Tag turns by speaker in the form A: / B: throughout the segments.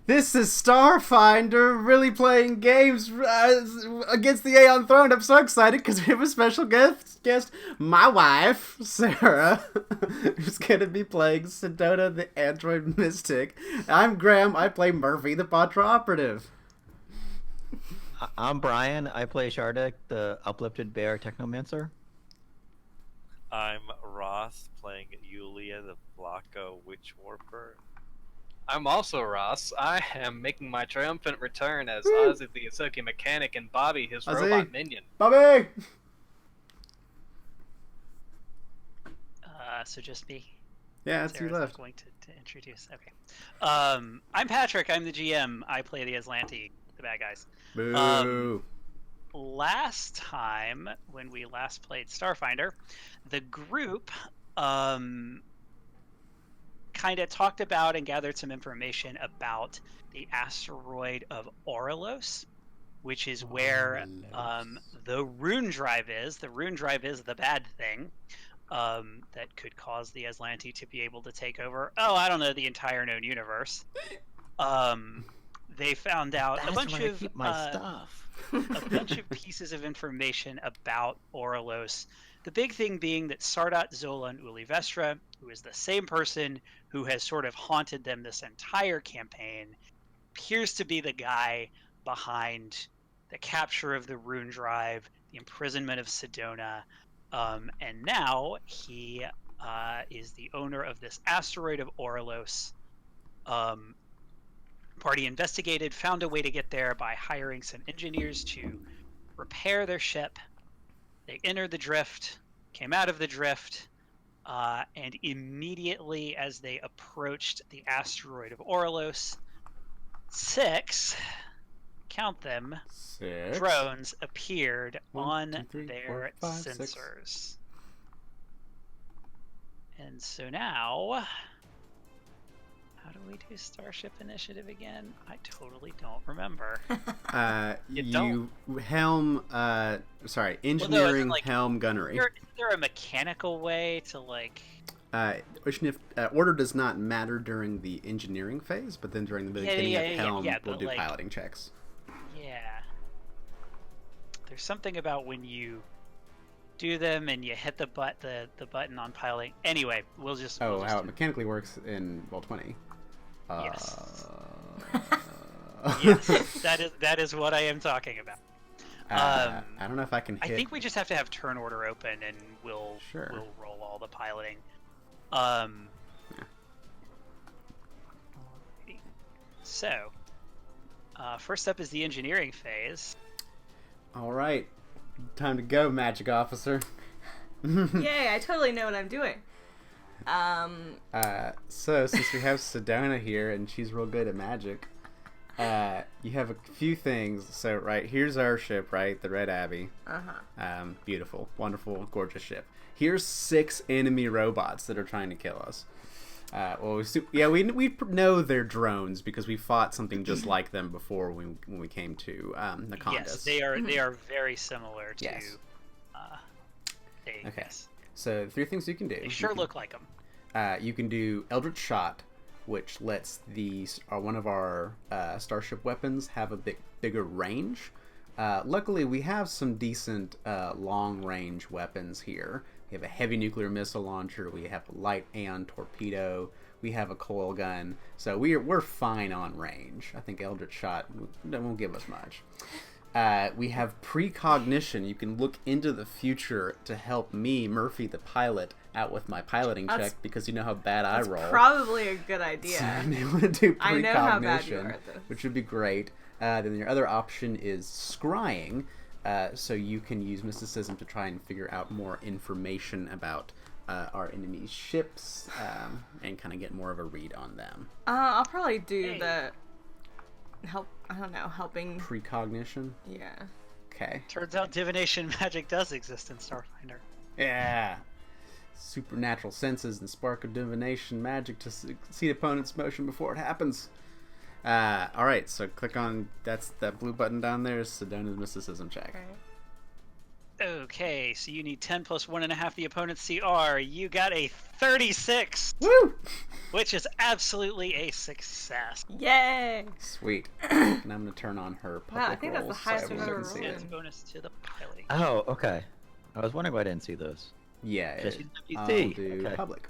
A: This is Starfinder, really playing games against the Aeon throne. I'm so excited because we have a special guest, my wife, Sarah, who's going to be playing Sedona, the android mystic. I'm Graham. I play Murphy, the Patra operative.
B: I'm Brian. I play Shardik, the uplifted bear technomancer.
C: I'm Ross, playing Yulia, the Blanco witch warper.
D: I'm also Ross. I am making my triumphant return as Ozzy the Asoki mechanic and Bobby, his
A: Ozzy.
D: robot minion.
A: Bobby!
E: So just me.
A: Yeah, that's you
E: Sarah's
A: left.
E: not going to introduce. Okay. I'm Patrick. I'm the GM. I play the Aslanti, the bad guys.
A: Boo.
E: Last time, when we last played Starfinder, the group kind of talked about and gathered some information about the asteroid of Auralos, which is where the rune drive is. The rune drive is the bad thing that could cause the Aslanti to be able to take over, I don't know, the entire known universe. They found out
B: That's
E: a bunch
B: where I
E: of
B: keep my stuff.
E: a bunch of pieces of information about Auralos. The big thing being that Sardat Zola Ulivestra, who is the same person who has sort of haunted them this entire campaign, appears to be the guy behind the capture of the rune drive, the imprisonment of Sedona, and now he is the owner of this asteroid of Auralos. Party investigated, found a way to get there by hiring some engineers to repair their ship. They entered the drift, came out of the drift, and immediately as they approached the asteroid of Auralos, 6, count them,
A: 6
E: drones appeared
A: 1,
E: on
A: 2, 3,
E: their
A: 4, 5,
E: sensors.
A: 6.
E: And so now, how do we do Starship Initiative again? I totally don't remember.
A: Engineering,
E: like,
A: helm, gunnery.
E: Is there a mechanical way to, like...
A: Order does not matter during the engineering phase, but then during the beginning of helm, we'll do piloting checks.
E: Yeah. There's something about when you do them and you hit the button on piloting. Anyway, we'll just...
A: how it mechanically works in Roll20.
E: Yes. Yes, that is what I am talking about.
A: I don't know if I can hit...
E: I think we just have to have turn order open and we'll roll all the piloting. So, first up is the engineering phase.
A: All right, time to go, Magic Officer.
F: Yay! I totally know what I'm doing.
A: So since we have Sedona here and she's real good at magic, you have a few things. So here's our ship, right? The Red Abbey. Beautiful, wonderful, gorgeous ship. Here's 6 enemy robots that are trying to kill us. We know they're drones because we fought something just like them before when we came to Nakondas.
E: Yes, they are very similar to.
A: Yes.
E: Okay. Yes.
A: So 3 things you can do.
E: They sure look like them.
A: You can do Eldritch Shot, which lets one of our starship weapons have a bigger range. Luckily, we have some decent long-range weapons here. We have a heavy nuclear missile launcher. We have a light Aeon torpedo. We have a coil gun. So we're fine on range. I think Eldritch Shot won't give us much. We have precognition. You can look into the future to help me, Murphy, the pilot, out with my piloting check because you know how bad I roll.
F: Probably a good idea.
A: So you may want to do precognition,
F: I know how bad you are at this.
A: which would be great. Then your other option is scrying. So you can use mysticism to try and figure out more information about our enemy's ships and kind of get more of a read on them.
F: I'll probably do the helping
A: Precognition?
F: Yeah.
A: Okay.
E: Turns out divination magic does exist in Starfinder.
A: Yeah. Supernatural senses and spark of divination magic to see opponent's motion before it happens. Alright, so click on that blue button down there is Sedona's mysticism check.
E: Okay, so you need 10 plus 1.5 the opponent's CR. You got a 36,
A: Woo!
E: which is absolutely a success.
F: Yay!
A: Sweet. And I'm gonna turn on her public
F: Wow, I think that's the
A: rolls
F: highest
A: so
F: I've
A: everyone
F: ever
A: can see
F: rolled
A: it.
F: in.
E: Bonus to the piloting.
B: Oh, okay. I was wondering why I didn't see those.
A: Yeah,
B: Just
A: it,
B: use
A: I'll
B: WC.
A: do
B: Okay.
A: public.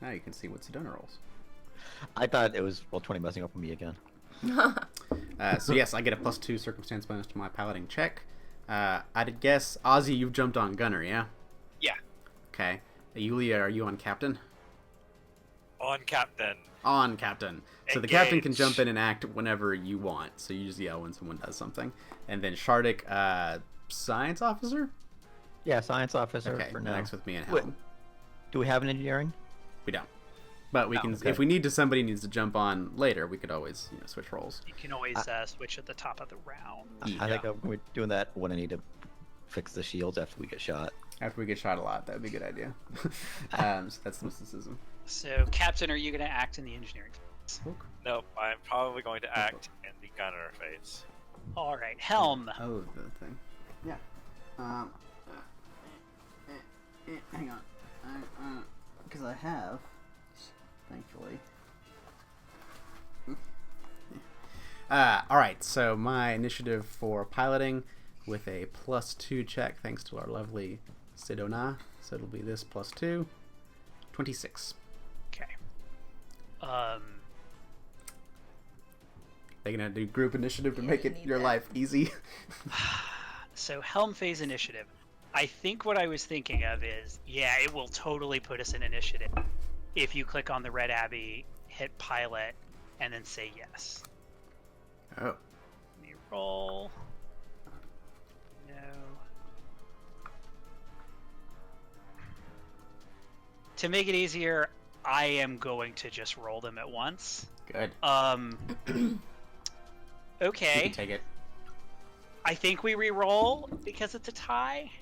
A: Now you can see what CEDONA rolls.
B: I thought it was roll 20 messing up with me again.
A: So yes, I get a +2 circumstance bonus to my piloting check. I'd guess, Ozzy, you've jumped on Gunner, yeah?
D: Yeah.
A: Okay. Yulia, are you on Captain?
C: On Captain.
A: On Captain. So the Captain can
C: Engage.
A: jump in and act whenever you want. So you just yell when someone does something. And then Shardik, Science Officer?
B: Yeah, science officer
A: Okay,
B: for now.
A: next with me and
B: Wait.
A: Helm.
B: Do we have an engineering?
A: We don't. But we
B: Oh,
A: can,
B: okay.
A: if we need to, somebody needs to jump on later, we could always, switch roles.
E: You can always switch at the top of the round.
B: I think we're doing that when I need to fix the shields after we get shot.
A: After we get shot a lot, that'd be a good idea. So that's mysticism.
E: So, Captain, are you going to act in the engineering phase?
C: Nope, I'm probably going to act in the gunner phase.
E: All right, Helm.
A: Oh, the thing. Yeah. Hang on. Because I have, thankfully. Alright, so my initiative for piloting with a +2 check, thanks to our lovely CEDONA. So it'll be this +2. 26.
E: Okay.
A: They're gonna do group initiative to
F: Yeah,
A: make
F: you
A: it
F: need
A: your
F: that.
A: life easy.
E: So, Helm phase initiative. I think what I was thinking of is, yeah, it will totally put us in initiative if you click on the Red Abbey, hit pilot, and then say yes.
A: Oh.
E: Let me roll. No. To make it easier, I am going to just roll them at once.
A: Good. You
E: Okay.
A: can take it.
E: I think we re-roll because it's a tie.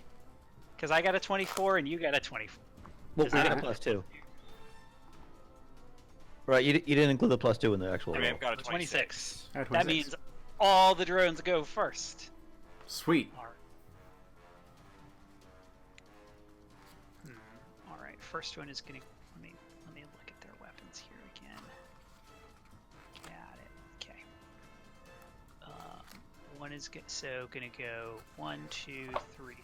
E: Because I got a 24 and you got a 24.
B: Well,
E: Is
B: we
E: that
B: got a
A: Alright.
B: +2. Right, you didn't include the +2 in the actual
C: I mean,
B: roll.
C: I've got a
E: 26.
C: 26.
E: That means all the drones go first.
A: Sweet.
E: All right. All right. First one is gonna. Let me look at their weapons here again. Got it. Okay. One is gonna go 1, 2, 3.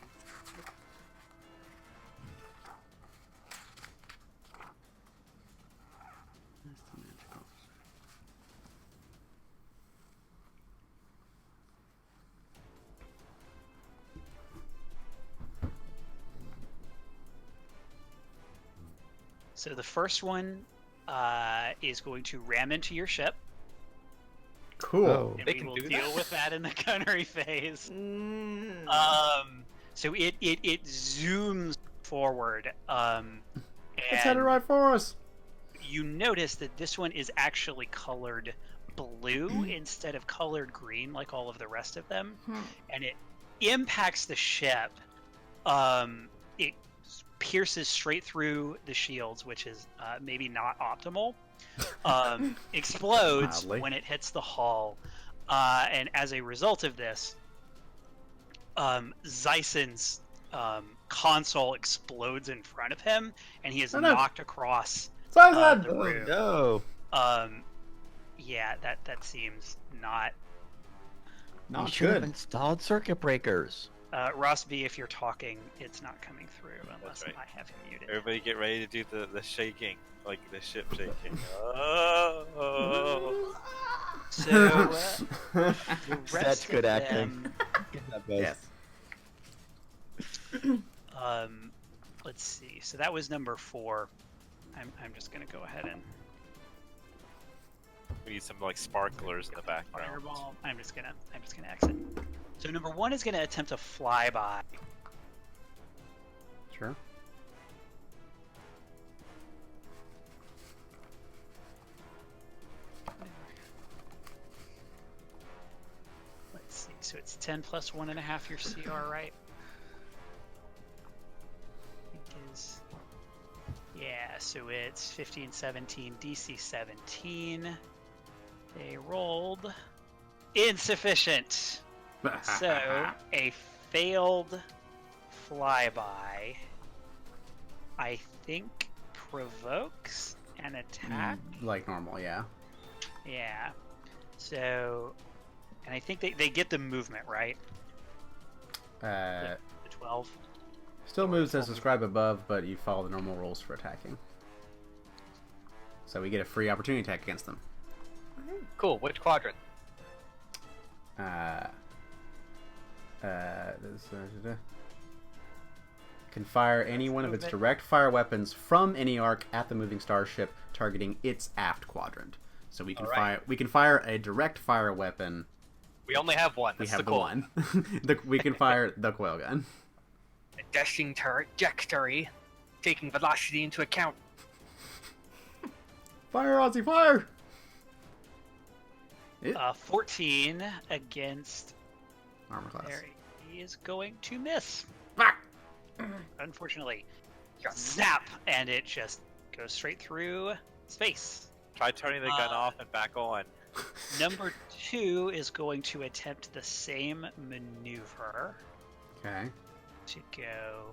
E: So the first one is going to ram into your ship,
A: Cool.
B: Oh.
E: and
D: They
E: we
D: can
E: will
D: do
E: deal
D: that?
E: with that in the gunnery phase.
F: Mm.
E: So it zooms forward,
A: It's headed right for us.
E: you notice that this one is actually colored blue instead of colored green like all of the rest of them, and it impacts the ship. It pierces straight through the shields, which is maybe not optimal. Explodes
A: Mildly.
E: when it hits the hull, and as a result of this, Zyson's console explodes in front of him, and he is
A: Oh, no.
E: knocked across
A: Simon!
E: the
B: Oh,
E: room.
B: no.
E: Yeah, that seems not.
B: You
A: Not
B: should have
A: good.
B: installed circuit breakers.
E: Ross B, if you're talking, it's not coming through unless
C: right.
E: I have him muted.
C: Everybody get ready to do the shaking, like the ship shaking. Oh.
E: So the rest
B: That's good
E: of
B: acting.
E: them,
B: Good job, guys.
A: Yes.
E: let's see. So that was number 4. I'm just gonna go ahead and
C: We need some like sparklers in the background.
E: fireball. I'm just gonna exit. So number 1 is gonna attempt a flyby.
A: Sure.
E: Let's see. So it's 10 plus 1.5 your CR, right? I think is. Yeah, so it's 15, 17, DC 17. They rolled insufficient. So a failed flyby, I think provokes an attack.
A: Like normal, yeah.
E: Yeah. So, and I think they get the movement, right? The 12.
A: Still moves as described above, but you follow the normal rules for attacking. So we get a free opportunity attack against them.
D: Cool. Which quadrant?
A: Can fire any one of its direct fire weapons from any arc at the moving starship, targeting its aft quadrant. So we can we can fire a direct fire weapon.
D: We only have one.
A: We
D: That's
A: have
D: the
A: the
D: goal.
A: one. We can fire the coil gun.
D: A dashing trajectory, taking velocity into account.
A: Fire, Ozzy, fire!
E: 14 against.
A: Armor class.
E: There, he is going to miss.
A: Fuck!
E: Unfortunately, zap, and it just goes straight through space.
C: Try turning the gun off and back on.
E: Number 2 is going to attempt the same maneuver
A: Okay.
E: to go.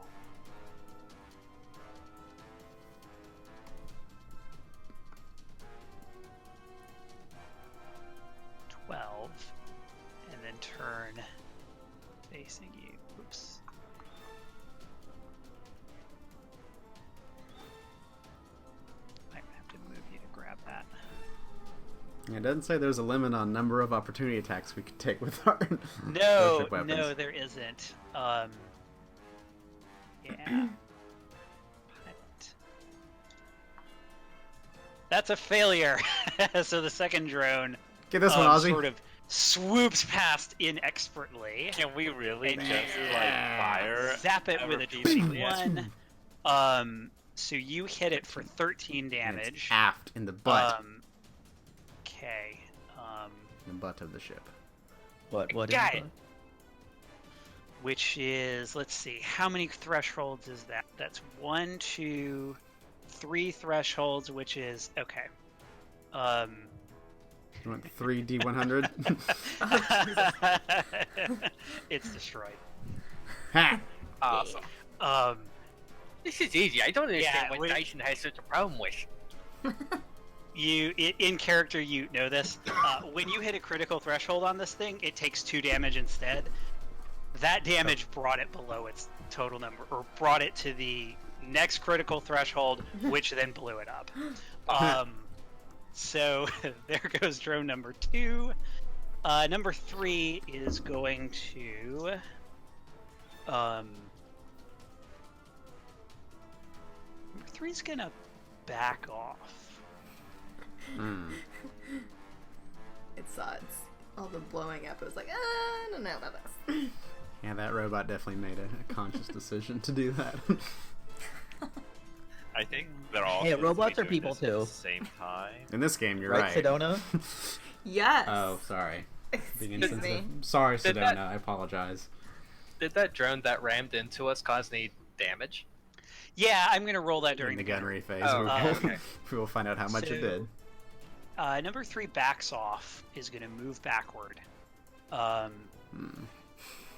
E: And then turn facing you. Oops. Might have to move you to grab that.
A: It doesn't say there's a limit on number of opportunity attacks we could take with our
E: No,
A: starship weapons.
E: no, there isn't. Yeah. But that's a failure. So the second drone
A: Get this one, Ozzy.
E: sort of swoops past inexpertly.
C: Can we really
E: And
C: just
E: you
C: fire?
E: zap it with a
C: peacefully?
E: 21. So you hit it for 13
A: And
E: damage.
A: it's aft in the butt.
E: Okay.
A: The butt of the ship.
B: What
E: Got
B: is
E: it. Which is, let's see, how many thresholds is that? That's 1, 2, 3 thresholds, which is okay.
A: You want 3D100?
E: It's destroyed.
A: Ha!
D: Awesome. This is easy. I don't understand
E: Yeah,
D: what Dyson has such a problem with.
E: In character, you know this. When you hit a critical threshold on this thing, it takes 2 damage instead. That damage brought it below its total number, or brought it to the next critical threshold, which then blew it up. So there goes drone number 2. Number 3 is going to. Number 3 is gonna back off.
F: It saw all the blowing up. It was like, I don't know about this.
A: Yeah, that robot definitely made a conscious decision to do that.
C: I think they're all.
B: Hey,
C: supposed to be
B: robots are
C: doing
B: people
C: this at
B: too.
C: the same time.
A: In this game, you're
B: Right,
A: right.
B: Sedona?
F: Yes.
A: Oh, sorry. Being
F: Excuse
A: insensitive.
F: me.
A: Sorry,
D: Did
A: Sedona.
D: that-
A: I apologize.
D: Did that drone that rammed into us cause any damage?
E: Yeah, I'm gonna roll that
A: During
E: during
A: the gunnery phase,
D: Oh,
A: we,
D: okay.
A: we will find out how much it
E: So-
A: did.
E: Number 3 backs off, is gonna move backward.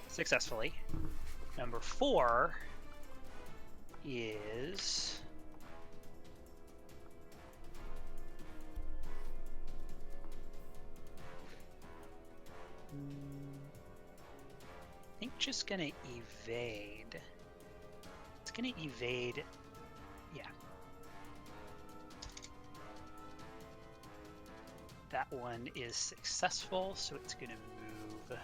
E: Successfully. Number 4 is. I think just gonna evade. It's gonna evade. Yeah. That one is successful, so it's gonna move.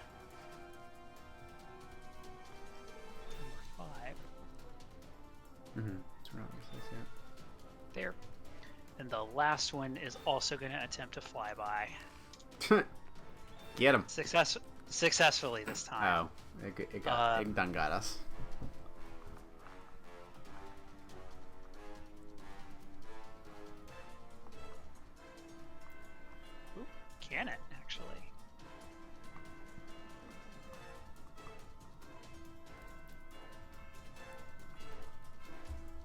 E: Number 5 there. And the last one is also gonna attempt to fly by.
A: Get him.
E: Successfully this time.
A: Oh, it done got us.
E: Ooh, can it actually?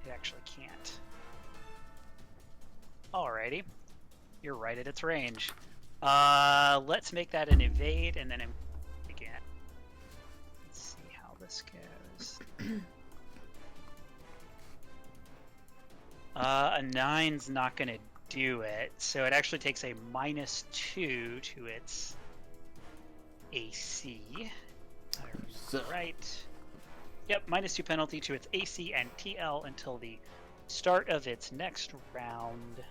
E: It actually can't. Alrighty. You're right at its range. Let's make that an evade and then again. Let's see how this goes. A 9's not going to do it, so it actually takes a -2 to its AC. Right. Yep, -2 penalty to its AC and TL until the start of its next round.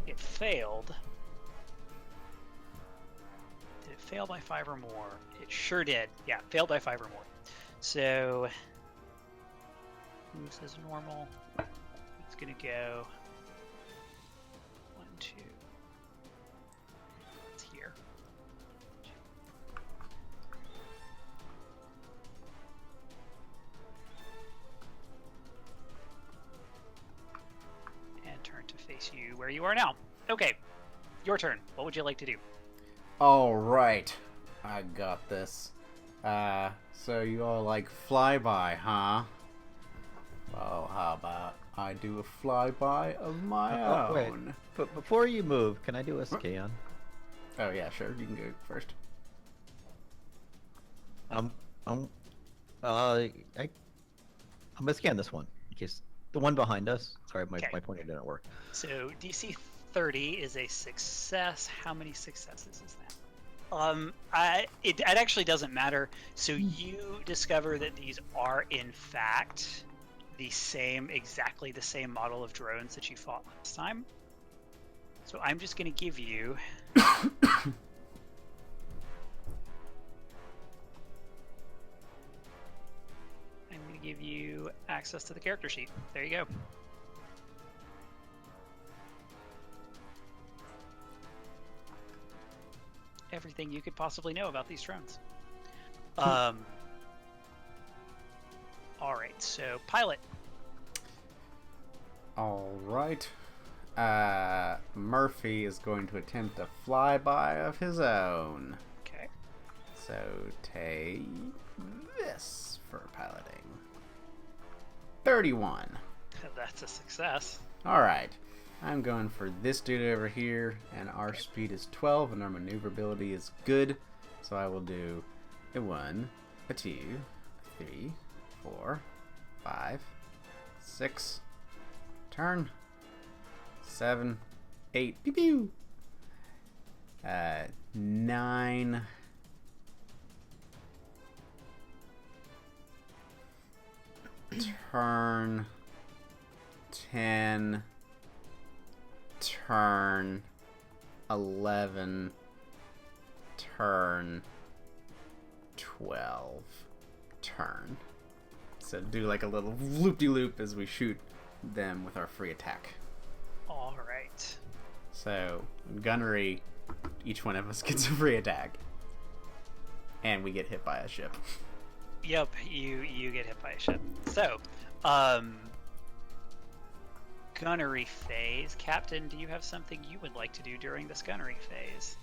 E: It failed. Did it fail by 5 or more? It sure did. Yeah, failed by 5 or more. So, moves as normal. It's gonna go 1, 2. It's here. And turn to face you where you are now. Okay, your turn. What would you like to do?
A: All right, I got this. So you all like flyby, huh? Well, how about I do a flyby of my
B: Wait,
A: own?
B: but before you move, can I do a scan?
A: Oh yeah, sure. You can go first.
B: I'm gonna scan this one in case the one behind us. Sorry, my pointer didn't work.
E: So DC 30 is a success. How many successes is that? It actually doesn't matter. So you discover that these are in fact exactly the same model of drones that you fought last time. So I'm just going to give you access to the character sheet. There you go. Everything you could possibly know about these drones. All right, so pilot.
A: All right. Murphy is going to attempt a flyby of his own.
E: Okay.
A: So take this for piloting. 31.
E: That's a success.
A: All right. I'm going for this dude over here, and our speed is 12, and our maneuverability is good. So I will do a 1, a 2, a 3, 4, 5, 6, turn, 7, 8, pew pew, 9, turn, 10, turn, 11, turn, 12, turn. So do like a little loop-de-loop as we shoot them with our free attack.
E: All right.
A: So gunnery, each one of us gets a free attack, and we get hit by a ship.
E: Yep, you get hit by a ship. So, gunnery phase. Captain, do you have something you would like to do during this gunnery phase?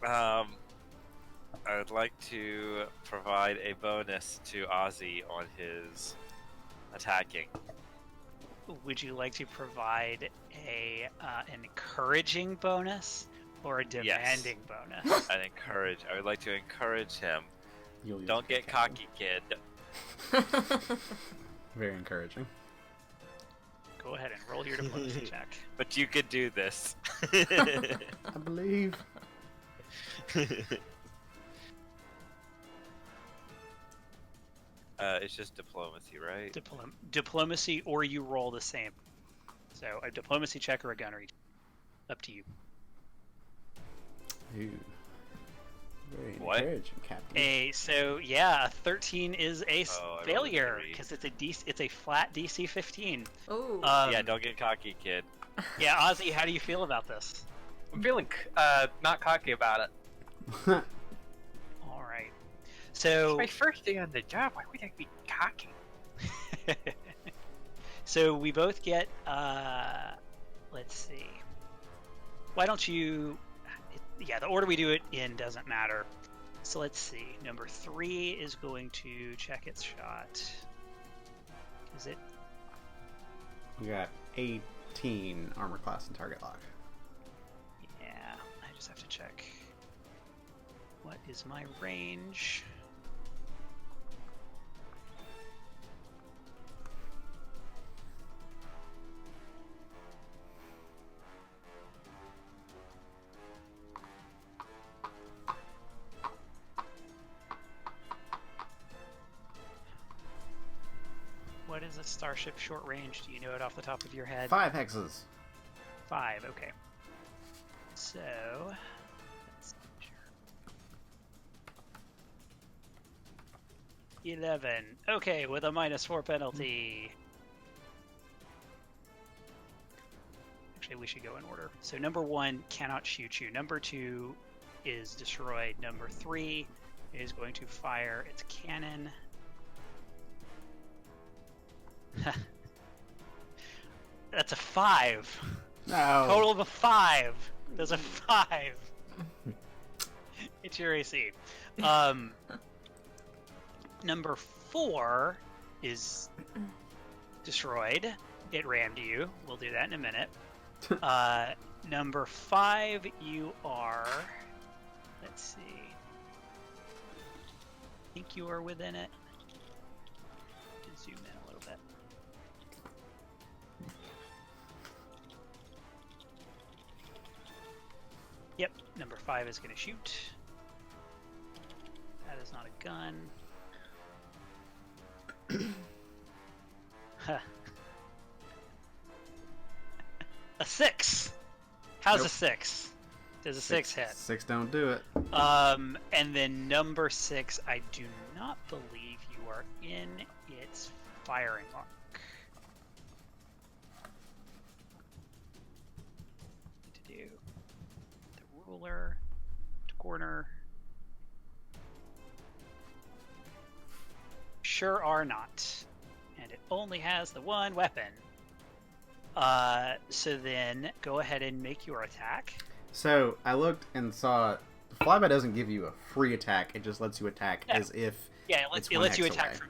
C: I would like to provide a bonus to Ozzy on his attacking.
E: Would you like to provide an encouraging bonus or a demanding bonus?
C: I would like to encourage him.
A: You'll use
C: Don't get cocky, kid.
A: Very encouraging.
E: Go ahead and roll your diplomacy check.
C: But you could do this.
A: I believe.
C: It's just diplomacy, right?
E: Diplomacy, or you roll the same. So a diplomacy check or a gunnery. Up to you.
A: Ooh. Very
C: What?
A: encouraging, Captain.
E: So yeah, a 13 is a
C: Oh, I
E: failure
C: rolled a 3.
E: because it's a flat DC 15.
F: Oh.
C: Yeah, don't get cocky, kid.
E: Yeah, Ozzy, how do you feel about this?
D: I'm feeling not cocky about it.
E: All right. So
D: It's my first day on the job. Why would I be cocky?
E: so we both get let's see. Why don't you yeah, the order we do it in doesn't matter. So let's see. Number 3 is going to check its shot. Is it?
A: We got 18 armor class and target lock.
E: Yeah, I just have to check. What is my range? What is a starship short range? Do you know it off the top of your head?
A: 5 hexes.
E: 5, okay. So, let's measure. 11. Okay, with a -4 penalty. Actually, we should go in order. So number 1 cannot shoot you. Number 2 is destroyed. Number 3 is going to fire its cannon. That's a 5.
A: No.
E: Total of a 5. There's a 5. It's your AC. Number 4 is destroyed. It rammed you. We'll do that in a minute. Number 5, you are. Let's see. I think you are within it. Zoom in a little bit. Yep, number 5 is going to shoot. That is not a gun. Huh. A 6. How's
A: Nope.
E: a 6? Does a 6 hit?
A: 6 don't do it.
E: And then number 6, I do not believe you are in its firing arc. To do the ruler, to corner. Sure are not. And it only has the one weapon. So then go ahead and make your attack.
A: So I looked and saw the flyby doesn't give you a free attack. It just lets you attack as if.
E: Yeah,
A: It's
E: it
A: one
E: lets you
A: hex
E: attack
A: away.
E: from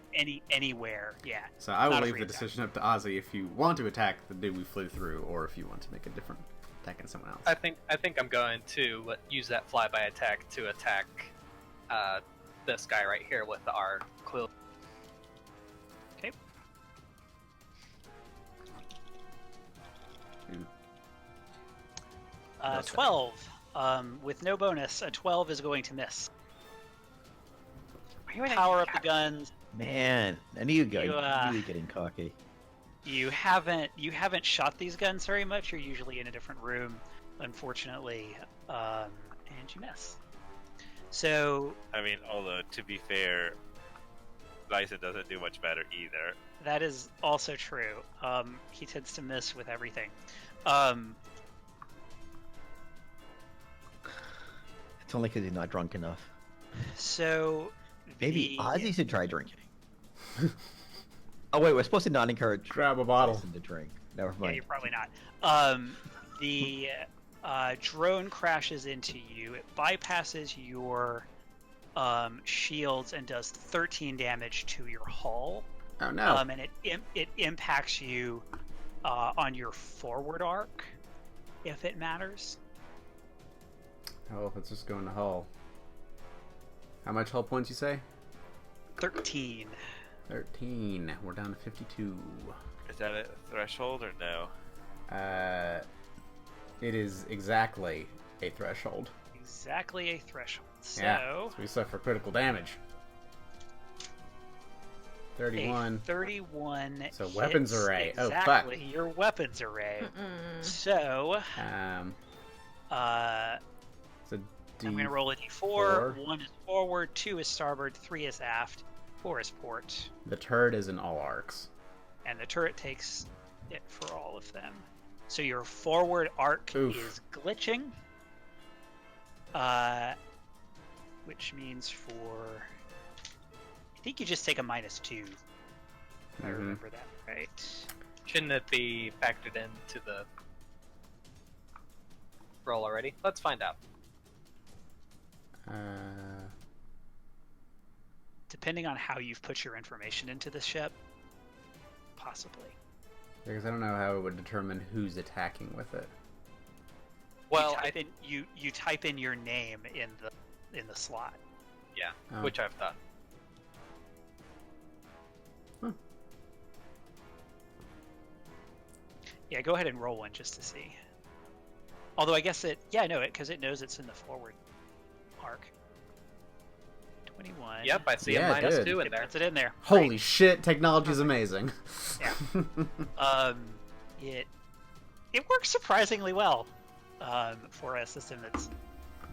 E: anywhere. Yeah.
A: So I will
E: Not a
A: leave
E: free
A: the
E: attack.
A: decision up to Ozzy if you want to attack the dude we flew through, or if you want to make a different attack on someone else.
D: I think I'm going to use that flyby attack to attack this guy right here with the R clue.
E: Okay.
A: No second.
E: 12. With no bonus, a 12 is going to miss. Power up the guns.
B: Man, I knew you guys
E: You,
B: you getting cocky.
E: You haven't shot these guns very much. You're usually in a different room, unfortunately, and you miss. So
C: I mean, although to be fair, Lysa doesn't do much better either.
E: that is also true. He tends to miss with everything.
B: It's only because he's not drunk enough.
E: So
B: Maybe
E: the-
B: Ozzy should try drinking. Oh wait, we're supposed to not encourage
A: Grab a bottle.
B: Jason to drink. Never
E: Yeah,
B: mind.
E: you're probably not. The drone crashes into you. It bypasses your shields and does 13 damage to your hull.
A: Oh no.
E: And it impacts you on your forward arc, if it matters.
A: Oh, let's just go in the hull. How much hull points you say?
E: 13.
A: 13. We're down to 52.
C: Is that a threshold or no?
A: It is exactly a threshold.
E: Exactly a threshold. So,
A: Yeah. So we suffer critical damage. 31.
E: a 31.
A: So weapons
E: hits
A: array. Oh, fuck.
E: Exactly, your weapons array. So,
A: So D.
E: I'm going to roll a d4.
A: four.
E: 1 is forward, 2 is starboard, 3 is aft, 4 is port.
A: The turret is in all arcs.
E: And the turret takes it for all of them. So your forward arc
A: Oof.
E: is glitching. Which means for... I think you just take a -2. If I
A: Mhm.
E: remember that right.
D: Shouldn't it be factored into the roll already? Let's find out.
E: Depending on how you've put your information into the ship. Possibly.
A: Because I don't know how it would determine who's attacking with it.
D: Well,
E: you type in your name in the slot.
D: yeah,
A: Oh.
D: which I've done.
E: Yeah, go ahead and roll one just to see. Although I guess because it knows it's in the forward arc. 21.
D: Yep, I see
A: Yeah,
D: a minus
A: good.
D: 2 in
E: It
D: there.
E: puts it in there.
A: Holy
E: Great.
A: shit, technology's amazing.
E: Yeah. It works surprisingly well for a system that's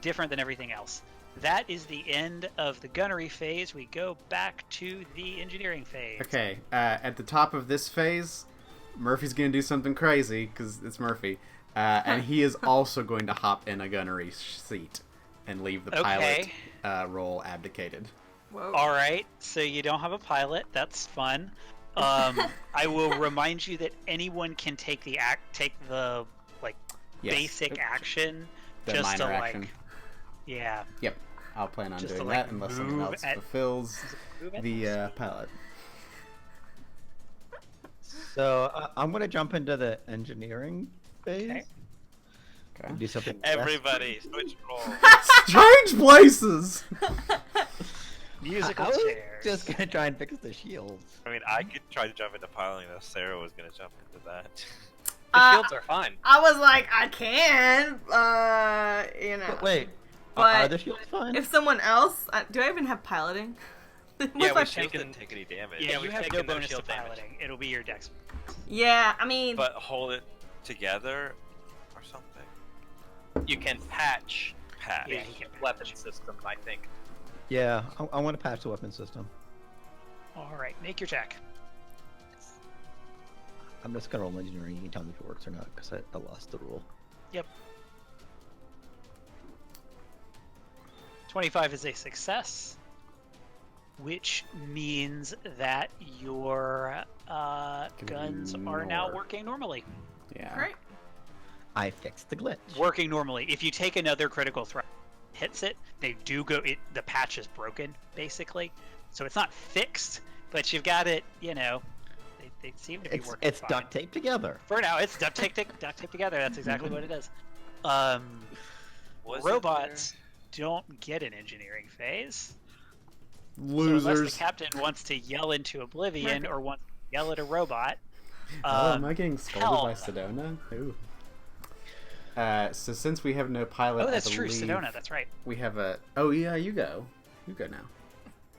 E: different than everything else. That is the end of the gunnery phase. We go back to the engineering phase.
A: Okay, at the top of this phase, Murphy's gonna do something crazy, because it's Murphy. And he is also going to hop in a gunnery seat and leave the pilot role abdicated.
F: Whoa.
E: All right, so you don't have a pilot. That's fun. I will remind you that anyone can take the
A: Yes.
E: basic action,
A: The
E: just to
A: minor action.
E: yeah.
A: Yep, I'll plan on
E: Just to,
A: doing
E: like,
A: that unless someone
E: move
A: else
E: at-
A: fulfills
E: Move at
A: the
E: speed.
A: pilot.
B: So I'm gonna jump into the engineering phase.
E: Okay.
A: Okay.
B: Do something.
C: Everybody, switch roles.
A: Strange places!
E: Musical
B: I was
E: chairs.
B: just gonna try and fix the shields.
C: I mean, I could try to jump into piloting, though Sarah was gonna jump into that.
D: The shields are fine.
F: I was like, I can, you know.
B: But wait,
F: But
B: are the shields fine?
F: if someone else, do I even have piloting? What's
D: Yeah,
F: my-
D: we
C: Shields
D: taken-
C: didn't take any damage.
E: Yeah, you
D: we've
E: have no
D: taken no
E: bonus to
D: shield damage.
E: piloting. It'll be your dex.
F: yeah, I mean,
C: But hold it together or something.
D: You can patch
C: Patch.
E: Yeah,
D: the
E: he can
D: weapon
E: patch.
D: system, I think.
B: Yeah, I want to patch the weapon system.
E: All right, make your check.
B: I'm just gonna roll engineering. You can tell me if it works or not, because I lost the rule.
E: Yep. 25 is a success, which means that your guns are now
A: Ignore.
E: working normally.
A: Yeah.
F: great.
B: I fixed the glitch.
E: Working normally. If you take another critical threat, hits it, they do go. The patch is broken, basically. So it's not fixed, but you've got it. You know, they seem to be working.
B: It's
E: fine.
B: duct taped together.
E: For now, it's duct tape together. That's exactly what it is.
C: Was it
E: Robots don't get an engineering phase. So
A: Losers.
E: unless the captain wants to yell into oblivion or wants to yell at a robot.
A: Oh, am I getting scolded
E: hell.
A: by Sedona? Ooh. So since we have no pilot,
E: Oh, that's
A: I
E: true,
A: believe
E: Sedona. That's right.
A: we have a. Oh yeah, you go. You go now.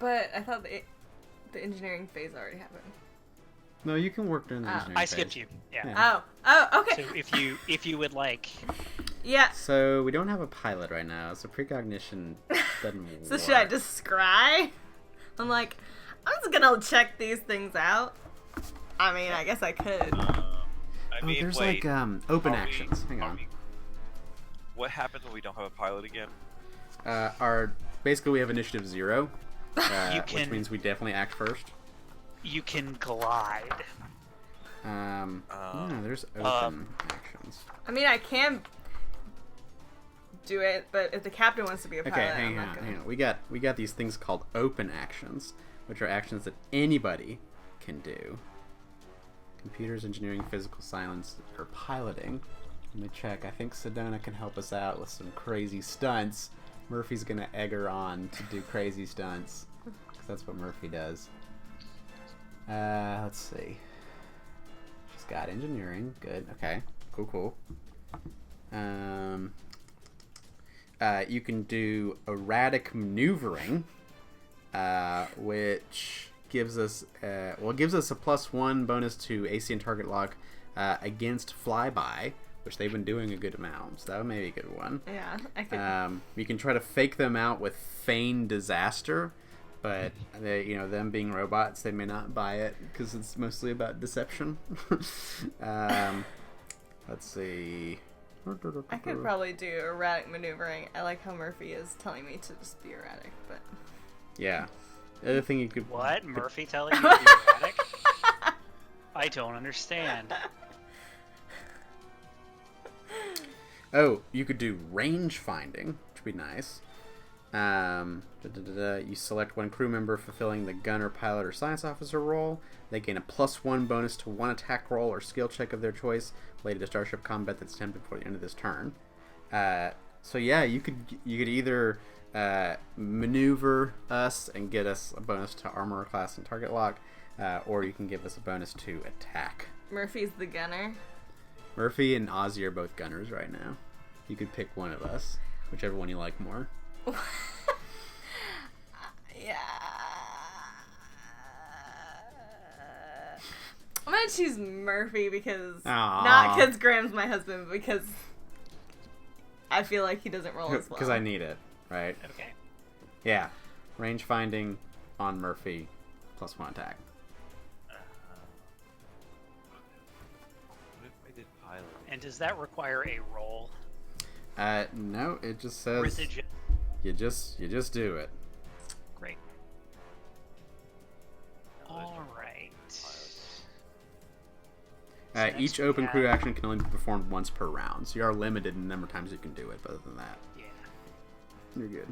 F: But I thought the engineering phase already happened.
A: No, you can work during the
F: Oh.
A: engineering
E: I skipped
A: phase.
E: you. Yeah.
A: Yeah.
F: Oh, okay.
E: So if you would like,
F: Yeah.
A: So we don't have a pilot right now, so precognition doesn't work.
F: So should I just scry? I'm like, I'm just gonna check these things out. I mean, I guess I could.
C: I
A: Oh,
C: mean,
A: there's
C: wait.
A: like open
C: are we-
A: actions. Hang
C: are
A: on.
C: we- What happens when we don't have a pilot again?
A: Basically we have initiative 0,
E: You
A: which
E: can-
A: means we definitely act first.
E: you can glide.
A: Yeah, there's open actions.
F: I mean, I can do it, but if the captain wants to be a pilot,
A: Okay,
F: I'm
A: hang
F: not
A: on,
F: gonna.
A: hang on. We got these things called open actions, which are actions that anybody can do. Computers, engineering, physical science, or piloting. Let me check. I think Sedona can help us out with some crazy stunts. Murphy's gonna egg her on to do crazy stunts, because that's what Murphy does. Let's see. She's got engineering. Good. Okay. Cool. You can do erratic maneuvering, which gives us a +1 bonus to AC and target lock against flyby, which they've been doing a good amount. So that may be a good one.
F: Yeah, I could.
A: You can try to fake them out with feign disaster, but them being robots, they may not buy it because it's mostly about deception. Let's see.
F: I could probably do erratic maneuvering. I like how Murphy is telling me to just be erratic, but
A: Yeah. The other thing you could
E: What? Murphy telling you to be erratic? I don't understand.
A: Oh, you could do range finding, which would be nice. You select one crew member fulfilling the gunner, pilot, or science officer role. They gain a +1 bonus to one attack roll or skill check of their choice related to starship combat that's attempted before the end of this turn. So yeah, you could either maneuver us and get us a bonus to armor class and target lock, or you can give us a bonus to attack.
F: Murphy's the gunner.
A: Murphy and Ozzy are both gunners right now. You could pick one of us, whichever one you like more.
F: Yeah. I'm gonna choose Murphy because not because Graham's my husband, but because I feel like he doesn't roll as well.
A: Because I need it, right?
E: Okay.
A: Yeah. Range finding on Murphy, +1 attack.
C: What if I did pilot?
E: And does that require a roll?
A: No, it just
E: Or is
A: says
E: it just...
A: you just do it.
E: Great. All right. So
A: Each
E: next we
A: open crew
E: have-
A: action can only be performed once per round, so you are limited in the number of times you can do it. But other than that,
E: Yeah.
A: you're good.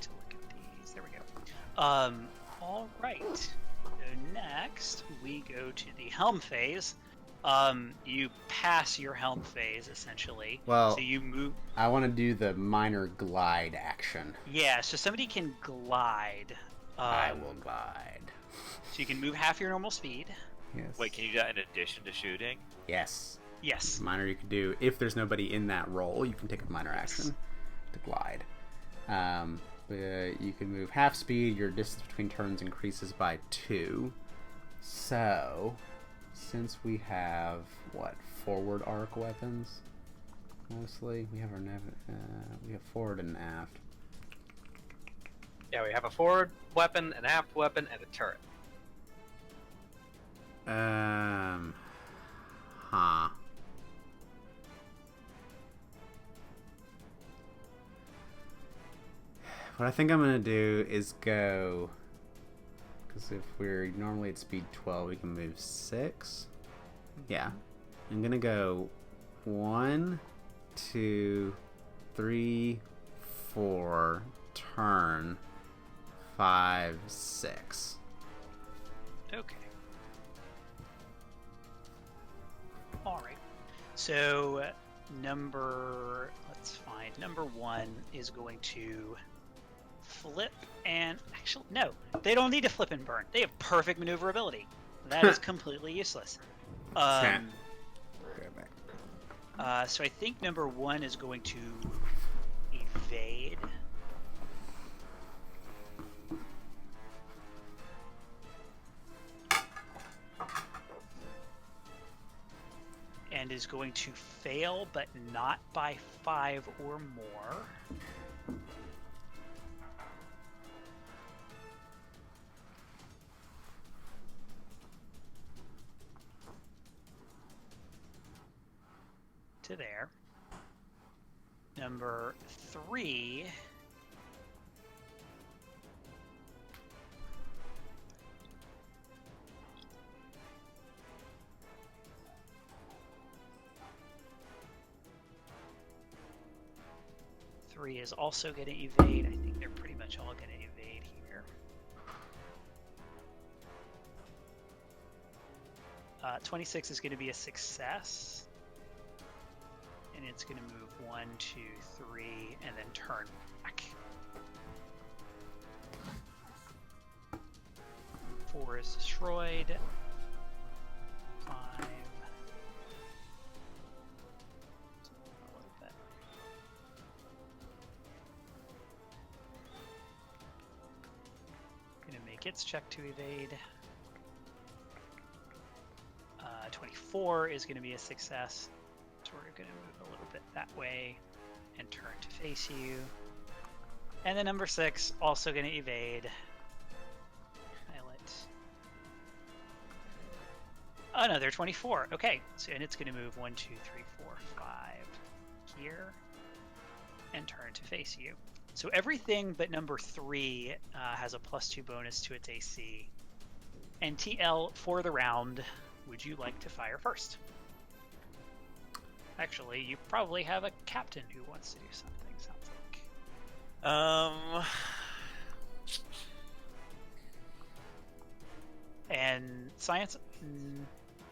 E: To look at these. There we go. All right. So next we go to the helm phase. You pass your helm phase essentially.
A: Well,
E: so you move.
A: I want to do the minor glide action.
E: Yeah. So somebody can glide.
A: I will glide.
E: So you can move half your normal speed.
A: Yes.
C: Wait, can you do that in addition to shooting?
A: Yes.
E: Yes.
A: Minor you can do if there's nobody in that role. You can take a minor action to glide. You can move half speed. Your distance between turns increases by 2. So, since we have forward arc weapons, mostly we have we have forward and aft.
D: Yeah, we have a forward weapon, an aft weapon, and a turret.
A: Huh. What I think I'm gonna do is go, because if we're normally at speed 12, we can move 6. Yeah, I'm gonna go 1, 2, 3, 4, turn, 5, 6.
E: Okay. All right. So number 1 is going to flip and actually no, they don't need to flip and burn. They have perfect maneuverability. That is completely useless. So I think number 1 is going to evade. And is going to fail, but not by 5 or more. To there. Number 3. Is also going to evade. I think they're pretty much all going to evade here. 26 is going to be a success. And it's going to move 1, 2, 3, and then turn back. 4 is destroyed. 5. Its check to evade. 24 is going to be a success. So we're going to move a little bit that way and turn to face you. And then number 6, also going to evade. Pilot. Oh no, they're 24. Okay, so and it's going to move 1, 2, 3, 4, 5 here and turn to face you. So everything but number 3 has a +2 bonus to its AC. And TL, for the round, would you like to fire first? Actually, you probably have a captain who wants to do something, sounds like. And science?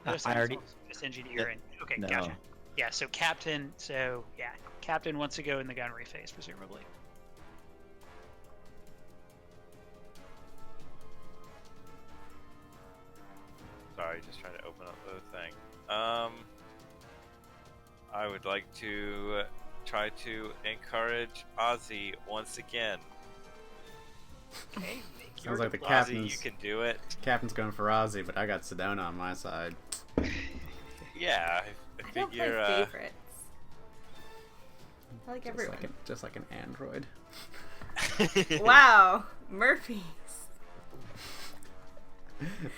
E: No,
B: I already...
E: Just engineer and... Okay,
B: no.
E: Gotcha. Yeah, so captain, captain wants to go in the gunnery phase, presumably.
C: Sorry, just trying to open up the thing. I would like to try to encourage Ozzy once again
E: Okay,
A: Sounds like the
C: Ozzy,
A: captain's,
C: you can do it.
A: captain's going for Ozzy, but I got Sedona on my side.
C: Yeah, I
F: I don't play
C: figure.
F: favorites. I like
A: Just
F: everyone.
A: like, just like an android.
F: Wow, Murphy.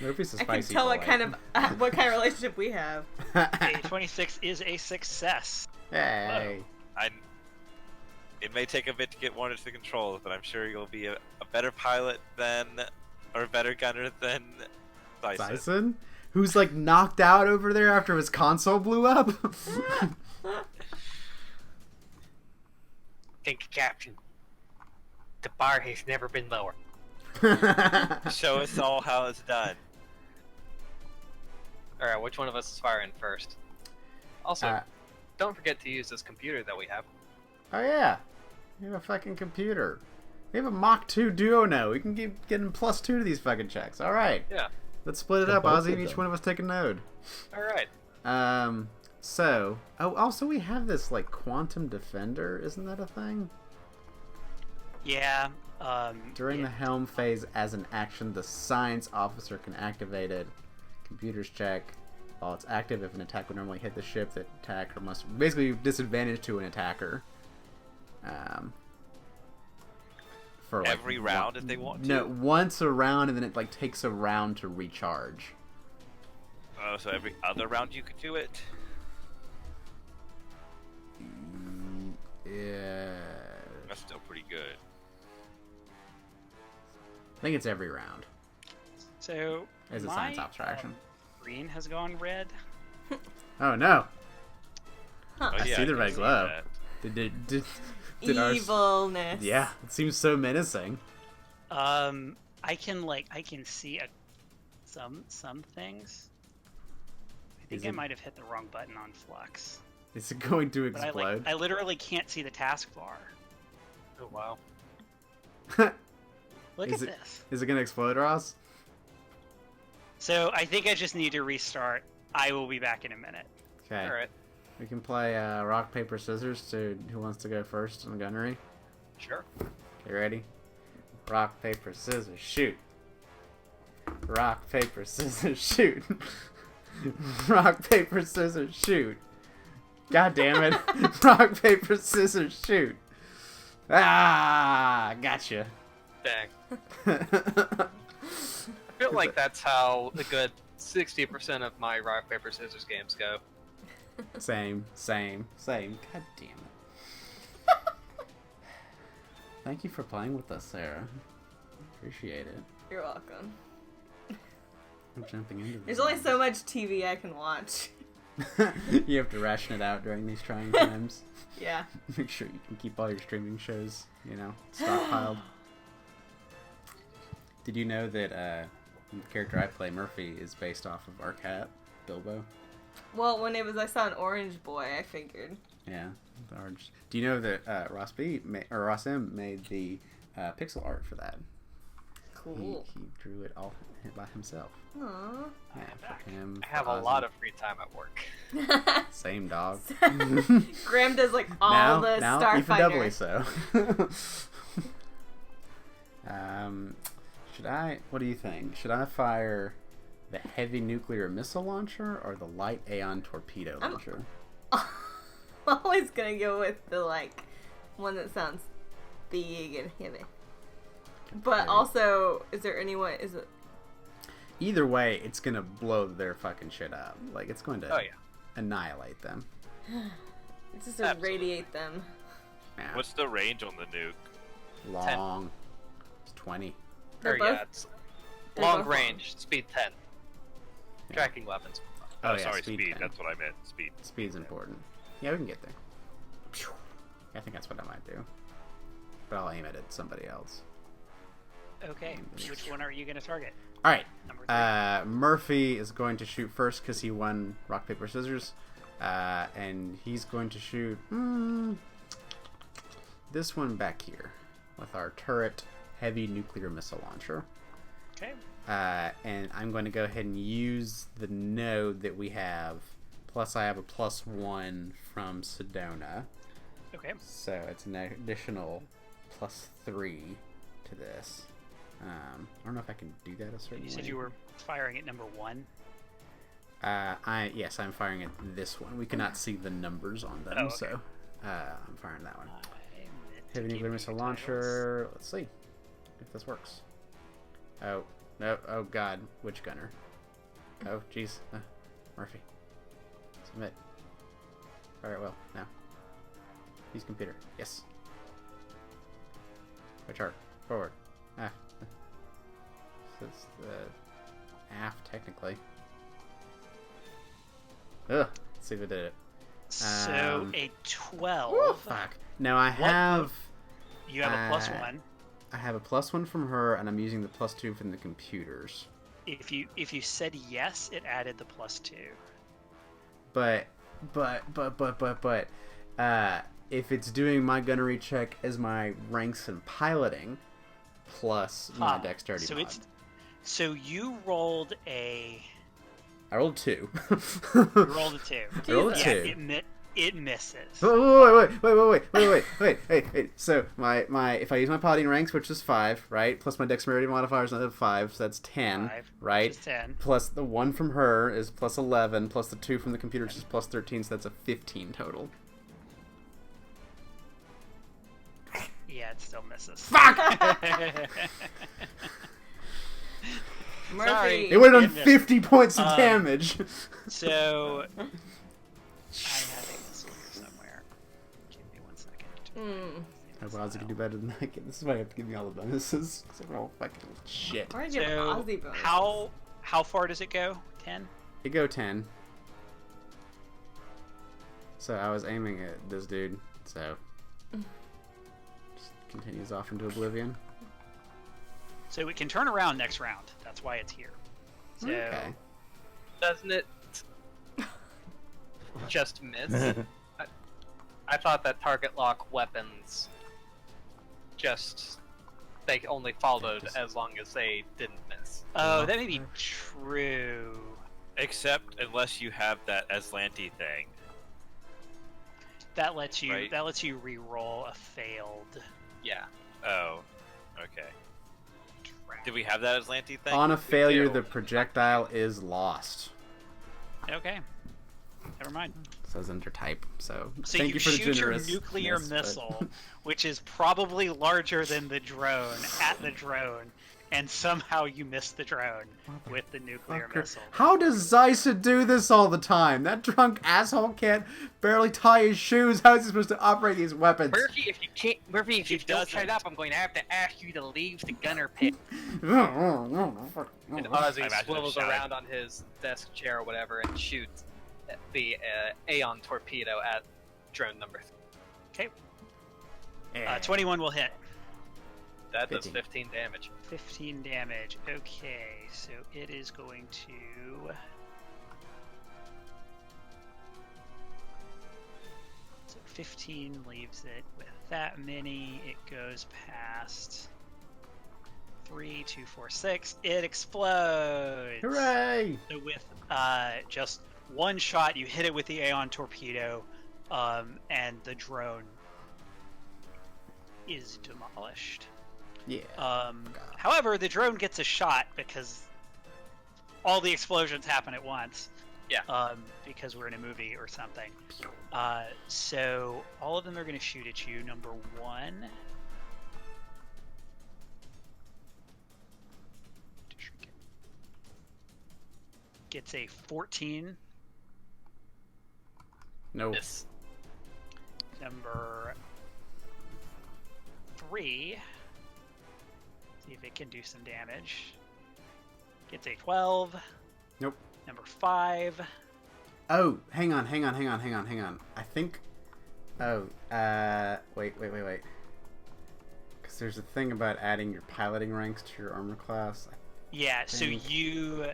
A: Murphy's a
F: I
A: spicy
F: can tell
A: boy.
F: what kind of relationship we have.
E: a 26 is a success.
A: Hey.
C: It may take a bit to get one into the controls, but I'm sure you'll be a better pilot than, or a better gunner than Dyson.
A: Dyson? Who's like knocked out over there after his console blew up?
D: Thank you, Captain. The bar has never been lower.
C: Show us all how it's done.
D: Alright, which one of us is firing first? Also, don't forget to use this computer that we have.
A: Oh yeah, we have a fucking computer. We have a Mach 2 Duono. We can keep getting +2 to these fucking checks. All right.
D: Yeah.
A: Let's split it
B: The
A: up,
B: both
A: Ozzy.
B: of
A: Each
B: them.
A: one of us take a node.
D: Alright.
A: So, also we have this like quantum defender. Isn't that a thing?
E: Yeah.
A: During the
E: yeah.
A: helm phase, as an action, the science officer can activate it. Computers check. While it's active, if an attack would normally hit the ship, the attacker must basically disadvantage to an attacker. For like
C: Every round if they want to?
A: No, once a round, and then it like takes a round to recharge.
C: Oh, so every other round you could do it?
A: Yeah.
C: That's still pretty good.
A: I think it's every round.
E: So
A: As a
E: my,
A: science abstraction.
E: Green has gone red.
A: Oh no!
F: Huh.
C: Oh,
A: I
C: yeah,
A: see the
C: can
A: red
C: see
A: glow.
C: that.
A: Did our...
F: Evilness.
A: Yeah, it seems so menacing.
E: I can see some things. I think
A: Is
E: I
A: it-
E: might have hit the wrong button on Flux.
A: Is it going to
E: But
A: explode?
E: I literally can't see the taskbar.
D: Oh, wow.
E: Look
A: Is
E: at
A: it-
E: this.
A: Is it going to explode, Ross?
E: So I think I just need to restart. I will be back in a minute.
A: Okay.
D: Alright.
A: We can play rock, paper, scissors to who wants to go first on gunnery.
D: Sure.
A: Okay, ready? Rock, paper, scissors, shoot. Rock, paper, scissors, shoot. Rock, paper, scissors, shoot. God damn it. Rock, paper, scissors, shoot. Ah, gotcha.
D: Dang. I feel like that's how a good 60% of my rock, paper, scissors games go.
A: Same. God damn it. Thank you for playing with us, Sarah. Appreciate it.
F: You're welcome.
A: I'm jumping into this.
F: There's only so much TV I can watch.
A: You have to ration it out during these trying times.
F: Yeah.
A: Make sure you can keep all your streaming shows, stockpiled. Did you know that the character I play, Murphy, is based off of our cat, Bilbo?
F: Well, when I saw an orange boy, I figured.
A: Yeah, the orange. Do you know that Ross M made the pixel art for that?
F: Cool.
A: He drew it all by himself.
F: Aww.
A: Yeah, for him,
D: I have
A: for
D: a lot
A: Ozzy.
D: of free time at work.
A: Same dog.
F: Graham does like all the
A: now
F: Starfinder.
A: even doubly so. What do you think? Should I fire the heavy nuclear missile launcher or the light Aeon torpedo launcher?
F: I'm always gonna go with the one that sounds big and heavy. But
A: Okay.
F: also, is it?
A: Either way, it's gonna blow their fucking shit up. Like, it's going to
D: Oh, yeah.
A: annihilate them.
F: It's just
D: Absolutely.
F: irradiate them.
A: Yeah.
C: What's the range on the nuke?
A: Long? It's 20.
F: They're
D: Or,
F: both-
D: yeah, it's
F: they're
D: long
F: both
D: range, speed 10.
A: Yeah.
D: Tracking weapons.
A: Oh,
C: Oh,
A: yeah,
C: sorry,
A: speed
C: speed.
A: 10.
C: That's what I meant. Speed.
A: Speed's important. Yeah, we can get there. Phew. I think that's what I might do. But I'll aim it at somebody else.
E: Okay, which one are you going to target?
A: Alright.
E: Number 3.
A: Murphy is going to shoot first because he won rock, paper, scissors. And he's going to shoot this one back here with our turret heavy nuclear missile launcher.
E: Okay.
A: And I'm going to go ahead and use the node that we have. Plus, I have a +1 from Sedona.
E: Okay.
A: So it's an additional +3 to this. I don't know if I can do that a certain way.
E: You said you were firing at number 1?
A: Yes, I'm firing at this one. We cannot see the numbers on them,
E: Oh, okay.
A: so I'm firing that one. Heavy nuclear missile launcher. Let's see if this works. Oh no! Oh God! Which gunner? Oh jeez, Murphy. Submit. Alright, well now. Use computer. Yes. Which arc? Forward. Ah. So it's the aft technically. Ugh. Let's see if it did it.
E: So a 12.
A: Woo, fuck. Now I have.
E: You have a +1.
A: I have a +1 from her, and I'm using the +2 from the computers.
E: If you said yes, it added the +2.
A: But, if it's doing my gunnery check as my ranks in piloting, plus my dexterity mod.
E: So you rolled a...
A: I rolled 2.
E: You rolled a 2.
A: I rolled a 2.
E: It misses.
A: Wait. So my if I use my piloting ranks, which is 5, right? Plus my dexterity modifier is another 5, so that's 10,
E: 5,
A: right?
E: which is 10.
A: Plus the 1 from her is +11, plus the 2 from the computers is +13, so that's a 15 total.
E: Yeah, it still misses.
A: Fuck!
F: Murphy.
E: Sorry.
A: It would have done 50 points of damage.
E: So I'm having this one somewhere. Give me 1 second.
A: I was gonna do better than that. This is why I have to give me all the bonuses, because they're all fucking shit.
F: Why did you have
E: So
F: Aussie bonus?
E: how far does it go? 10?
A: It go 10. So I was aiming at this dude, so just continues off into oblivion.
E: So it can turn around next round. That's why it's here. So
A: Okay.
D: Doesn't it just miss? I thought that target lock weapons they only followed as long as they didn't miss.
E: Oh, that may be true.
C: Except unless you have that Aslanti thing.
E: That lets you
C: Right.
E: re-roll a failed.
D: Yeah.
C: Oh, okay. Did we have that Aslanti thing?
A: On a failure,
C: do.
A: the projectile is lost.
E: Okay. Never mind.
A: Says under type. So
E: So
A: thank
E: you
A: you for the
E: shoot your
A: generous
E: nuclear missile, which is probably larger than the drone, at the drone, and somehow you miss the drone with the nuclear missile.
A: How does Zysa do this all the time? That drunk asshole can't barely tie his shoes. How is he supposed to operate these weapons?
D: Murphy, if you don't
C: doesn't.
D: shut up, I'm going to have to ask you to leave the gunner pit. And
C: I
D: Ozzy
C: imagine
D: swivels
C: him shouting.
D: around on his desk chair or whatever and shoots the Aeon torpedo at drone number 3.
E: Okay. 21 will hit.
D: That does
A: 15.
D: 15 damage.
E: 15 damage. Okay, so it is going to... So 15 leaves it with that many. It goes past 3, 2, 4, 6. It explodes!
A: Hooray!
E: So with just one shot, you hit it with the Aeon torpedo, and the drone is demolished.
A: Yeah.
E: However, the drone gets a shot because all the explosions happen at once.
D: Yeah.
E: Because we're in a movie or something. So all of them are going to shoot at you. Number 1. Gets a 14.
A: No.
D: Miss.
E: Number 3. See if it can do some damage. Gets a 12.
A: Nope.
E: Number 5.
A: Oh, hang on. I think. Oh, wait. Because there's a thing about adding your piloting ranks to your armor class.
E: Yeah, so
A: think-
E: yeah.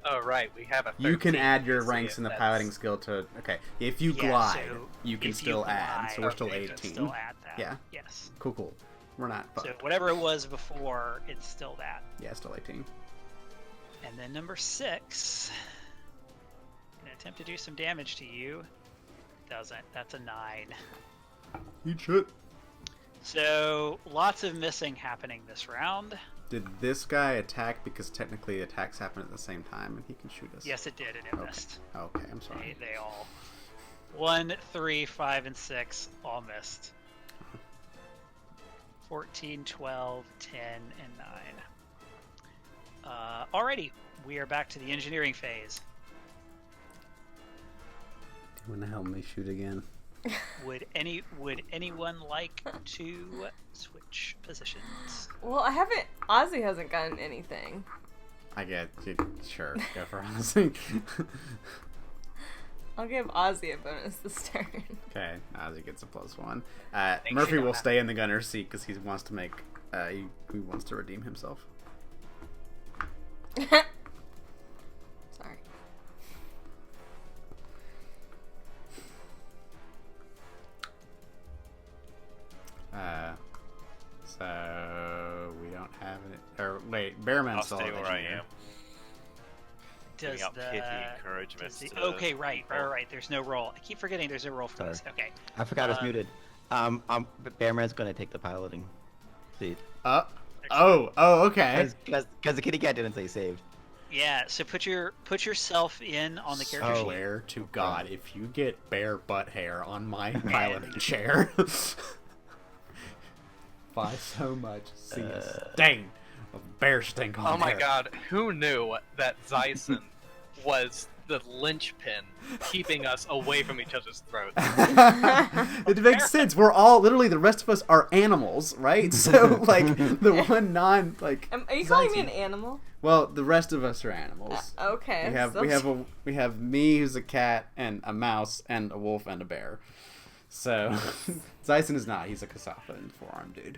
D: Oh, right. We have a 13.
A: You can add your
D: See
A: ranks
D: if
A: in the
D: that's-
A: piloting skill to. Okay, if you
E: Yeah,
A: glide,
E: so
A: you can
E: if
A: still
E: you
A: add. So we're
E: glide,
A: still
E: you can
A: 18.
E: Still add that.
A: Yeah.
E: Yes.
A: Cool. We're not.
E: So
A: Fucked.
E: whatever it was before, it's still that.
A: Yeah, still 18.
E: And then number 6. Gonna attempt to do some damage to you. Doesn't. That's a 9.
A: Eat shit.
E: So lots of missing happening this round.
A: Did this guy attack because technically attacks happen at the same time and he can shoot us?
E: Yes, it did, and it missed.
A: Okay, I'm sorry.
E: They all 1, 3, 5, and 6 all missed. 14, 12, 10, and 9. Alrighty, we are back to the engineering phase.
A: When the hell may shoot again?
E: Would anyone like to switch positions?
F: Well, Ozzy hasn't gotten anything.
A: I get you. Sure, go for Ozzy.
F: I'll give Ozzy a bonus this turn.
A: Okay, Ozzy gets a +1. Murphy will stay in the gunner's seat because he wants to make. He wants to redeem himself.
F: Sorry.
A: So we don't have it. Or wait, Bearman's
C: I'll
A: still
C: stay
A: an
C: where I
A: engineer.
C: am.
E: Does
C: Giving out pithy encouragements to
E: okay, right.
C: people.
E: There's no roll. I keep forgetting there's no roll for this. Okay.
B: I forgot it's muted. Bearman's gonna take the piloting seat.
A: Okay.
B: Because the kitty cat didn't say saved.
E: Yeah. So put yourself in on the character sheet.
A: Swear to God, if you get bear butt hair on my piloting chair, by so much, see a stain of bear stink on
D: Oh my
A: there.
D: god, who knew that Zyson was the linchpin keeping us away from each other's throats?
A: It makes sense. We're all literally the rest of us are animals, right? So like the one non like.
F: Are you calling me
A: Zyson-
F: an animal?
A: Well, the rest of us are animals.
F: Okay.
A: We have me who's a cat and a mouse and a wolf and a bear. So Zyson is not. He's a Kasatha and forearm dude.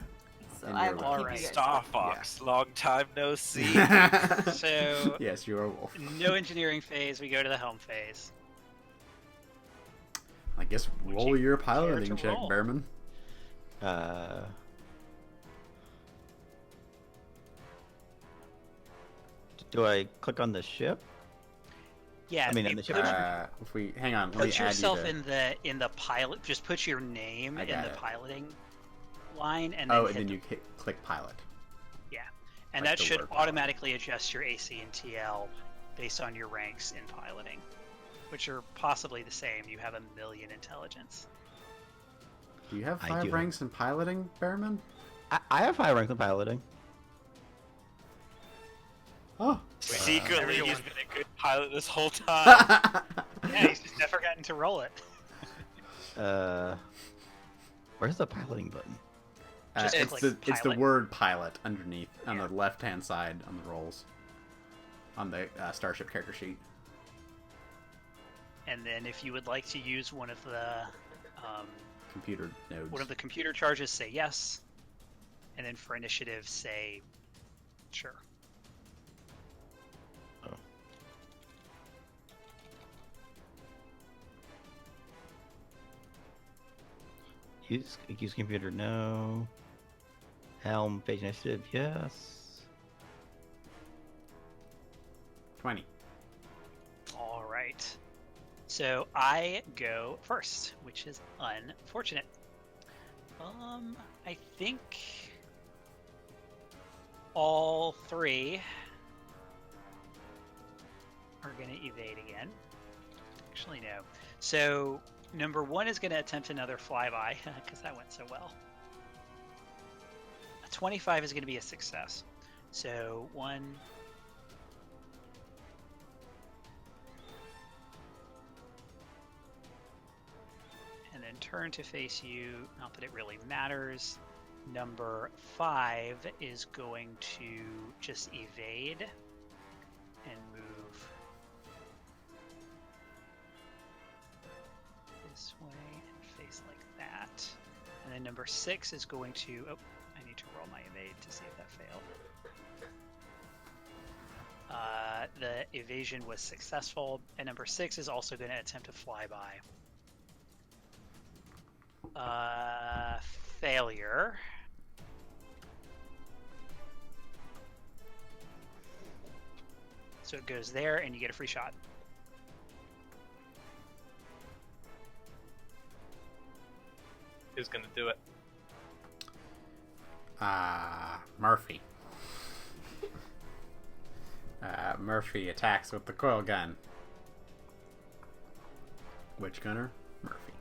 F: So
A: And
F: I
A: you're
F: will
A: a wolf.
F: keep you guys
C: Star
F: safe.
C: Fox, long time no see.
E: So
A: Yes, you're a wolf.
E: no engineering phase. We go to the helm phase.
A: I guess
E: Would
A: roll
E: you
A: your
E: care
A: piloting
E: to
A: check,
E: roll?
A: Bearman.
B: Do I click on the ship?
E: Yeah.
B: I mean,
E: you
B: in the
E: put,
B: ship.
A: If we hang on, let me
E: put
A: add
E: yourself
A: you
E: in the pilot. Just put your name
A: I
E: in
A: got
E: the
A: it.
E: piloting line, and then
A: Oh,
E: hit
A: and then
E: the-
A: you click pilot.
E: yeah, and
A: like
E: that
A: the
E: should
A: word pilot.
E: automatically adjust your AC and TL based on your ranks in piloting, which are possibly the same. You have 1,000,000 intelligence.
A: Do you have
B: I
A: 5
B: do.
A: ranks in piloting, Bearman?
B: I have 5 ranks in piloting.
A: Oh.
C: Secretly, he's been a good pilot this whole time.
E: Yeah, he's just never gotten to roll it.
B: Where's the piloting button?
E: Just
A: it's
E: click
A: the
E: pilot.
A: word pilot underneath on
E: Yeah.
A: the left hand side on the rolls on the Starship character sheet.
E: And then if you would like to use one of the
A: Computer nodes.
E: computer charges, say yes. And then for initiative, say sure.
B: Use computer, no. Helm, page initiative, yes.
A: 20.
E: All right. So I go first, which is unfortunate. I think all 3 are going to evade again. Actually, no. So number 1 is going to attempt another flyby because that went so well. A 25 is going to be a success. So 1. And then turn to face you. Not that it really matters. Number 5 is going to just evade and move this way and face like that. And then number 6 is going to. Oh, I need to roll my evade to see if that failed. The evasion was successful, and number 6 is also going to attempt a flyby. Failure. So it goes there, and you get a free shot.
D: Who's gonna do it?
A: Murphy. Murphy attacks with the coil gun. Which gunner? Murphy.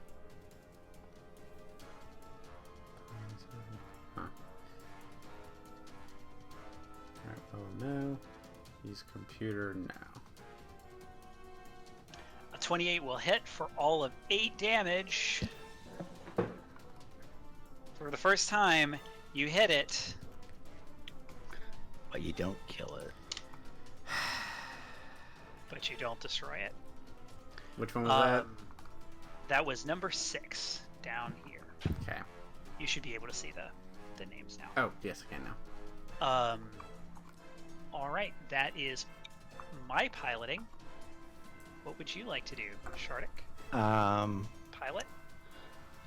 A: Huh. Alright, oh no. Use computer now.
E: A 28 will hit for all of 8 damage. For the first time, you hit it.
B: But you don't kill it.
E: But you don't destroy it.
A: Which one was that?
E: That was number 6 down here.
A: Okay.
E: You should be able to see the names now.
A: Oh, yes, I can now.
E: All right, that is my piloting. What would you like to do, Shardik? Pilot?
B: What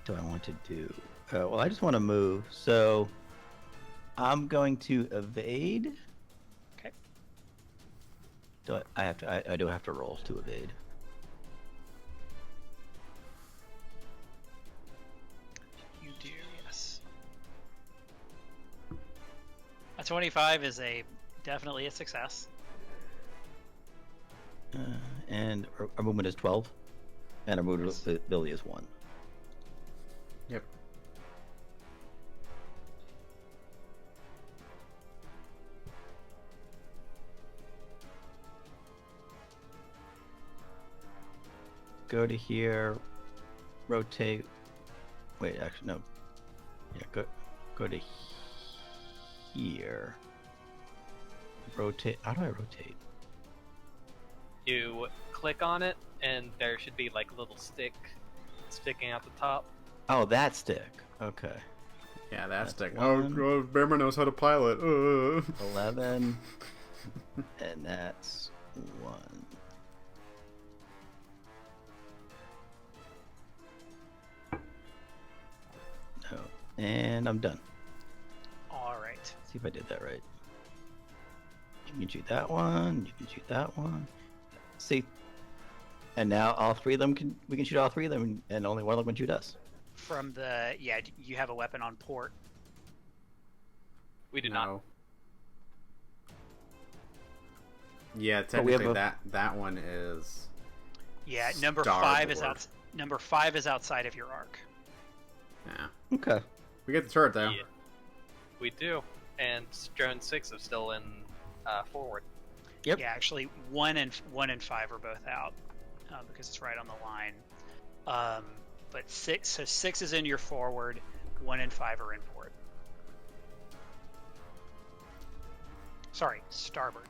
B: do I want to do? Well, I just want to move, so I'm going to evade.
E: Okay.
B: I do have to roll to evade.
E: You do, yes. A 25 is definitely a success.
B: And our movement is 12, and our movability is 1.
A: Yep.
B: Go to here, rotate. Wait, actually no. Yeah, go to here. Rotate. How do I rotate?
D: You click on it, and there should be like a little stick sticking out the top.
B: Oh, that stick. Okay.
A: Yeah, that's the.
B: one.
A: Oh, Bearman knows how to pilot.
B: 11. And that's 1. No. And I'm done.
E: All right.
B: See if I did that right. You can shoot that one. You can shoot that one. See. And now all 3 of them we can shoot all 3 of them, and only one of them can shoot us.
E: From you have a weapon on port.
D: We do not.
A: No. Yeah,
B: But we have
A: technically that one is.
E: Yeah, number 5 is out. Number 5 is outside of your arc.
A: Yeah.
B: Okay.
A: We get the turret though.
D: Yeah, we do. And drone 6 is still in forward.
B: Yep.
E: Yeah, actually, 1 and 5 are both out because it's right on the line. But 6 is in your forward. 1 and 5 are in port. Sorry, starboard.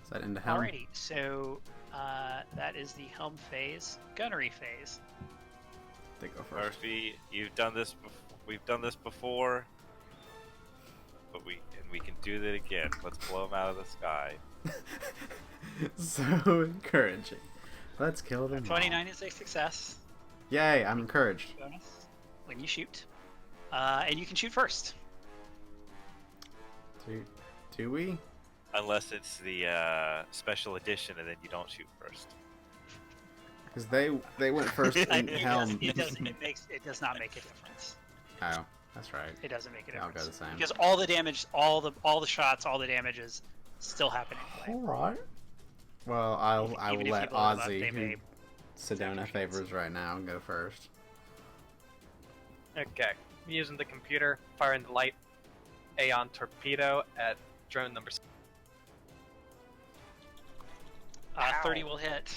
A: Is that into helm?
E: Alrighty, so that is the helm phase. Gunnery phase.
A: They go first.
C: Murphy, you've done this. We've done this before, but we can do that again. Let's blow them out of the sky.
A: So encouraging. Let's kill them.
E: 29 is a success.
A: Yay! I'm encouraged.
E: Bonus when you shoot, and you can shoot first.
A: Do we?
C: Unless it's the special edition, and then you don't shoot first.
A: Because they went first in helm.
E: It does not make a difference.
A: Oh, that's right.
E: It doesn't make a
A: I'll
E: difference
A: go the same.
E: because all the damage, all the shots, all the damage is still happening.
A: All right. Well, I will
E: Even if
A: let
E: you blow them up,
A: Ozzy,
E: they
A: who
E: may-
A: Sedona favors right now, go first.
D: Okay. Using the computer, firing the light Aeon torpedo at drone number 6.
E: 30 will hit.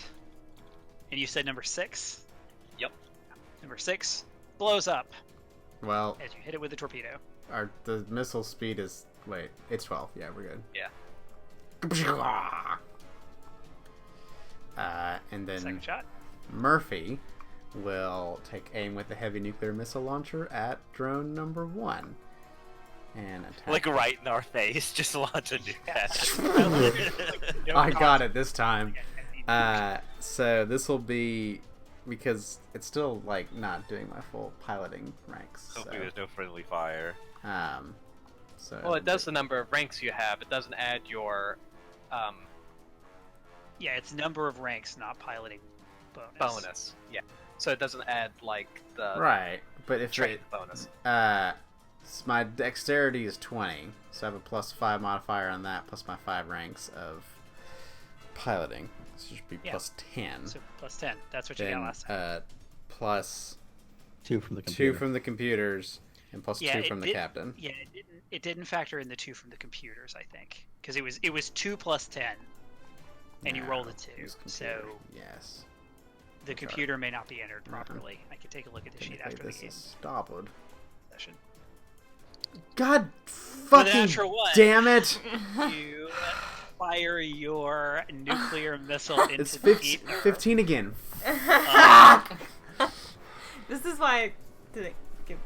E: And you said number 6?
D: Yep.
E: Number 6 blows up
A: Well,
E: as you hit it with the torpedo.
A: the missile speed is it's 12. Yeah, we're good.
D: Yeah.
A: And then
E: Second shot.
A: Murphy will take aim with the heavy nuclear missile launcher at drone number 1 and attack.
C: Like right in our face, just launch a nuke.
A: I got it this time. So this will be because it's still not doing my full piloting ranks.
C: Hopefully there's no friendly fire.
A: So
D: Well, it does the number of ranks you have. It doesn't add your
E: Yeah, it's number of ranks, not piloting bonus.
D: bonus. Yeah. So it doesn't add like the
A: right, But if
D: Trait bonus.
A: my dexterity is 20, so I have a +5 modifier on that, plus my 5 ranks of piloting. So it should be plus 10.
E: So plus 10. That's what you got last time.
A: Plus
B: 2 from the computer.
A: 2 from the computers, and plus 2 from the captain.
E: Yeah, it didn't factor in the 2 from the computers, I think, because it was 2 plus 10, and you rolled a 2. So
A: yes,
E: the computer may not be entered properly. I can take a look at the sheet after the game session.
A: God
E: With a
A: fucking
E: natural 1,
A: damn it!
E: You fire your nuclear missile into
A: It's
E: the ether.
A: 15 again.
F: This is why I didn't give.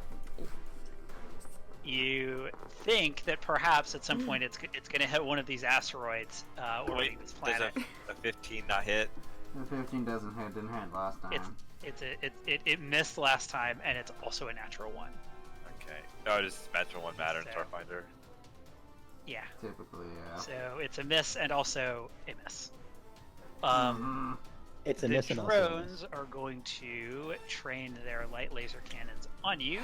E: You think that perhaps at some point it's going to hit one of these asteroids orbiting this planet.
C: Does a 15 not hit?
A: The 15 didn't hit last time.
E: It missed last time, and it's also a natural 1.
C: Okay. No, does natural 1 matter in
E: So-
C: Starfinder?
E: Yeah.
A: Typically, yeah.
E: So it's a miss and also a miss.
B: It's a
E: The
B: miss and also a
E: drones
B: miss.
E: are going to train their light laser cannons on you.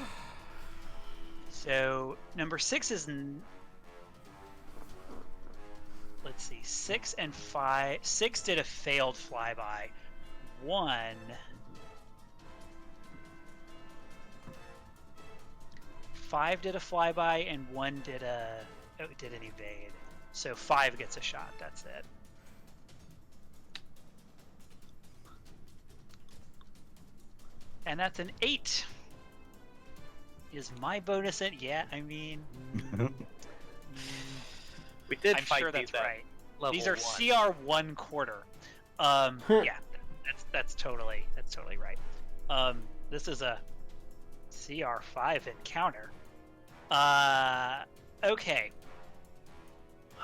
E: So number 6 is let's see, 6 and 5. 6 did a failed flyby. 1 5 did a flyby, and 1 did an evade. So 5 gets a shot. That's it. And that's an 8. Is my bonus in? Yeah, I mean,
D: We did
E: I'm
D: fight
E: sure
D: these
E: that's
D: at
E: right.
D: level
E: These are
D: 1.
E: CR 1/4. Yeah, that's totally right. This is a CR 5 encounter. Okay.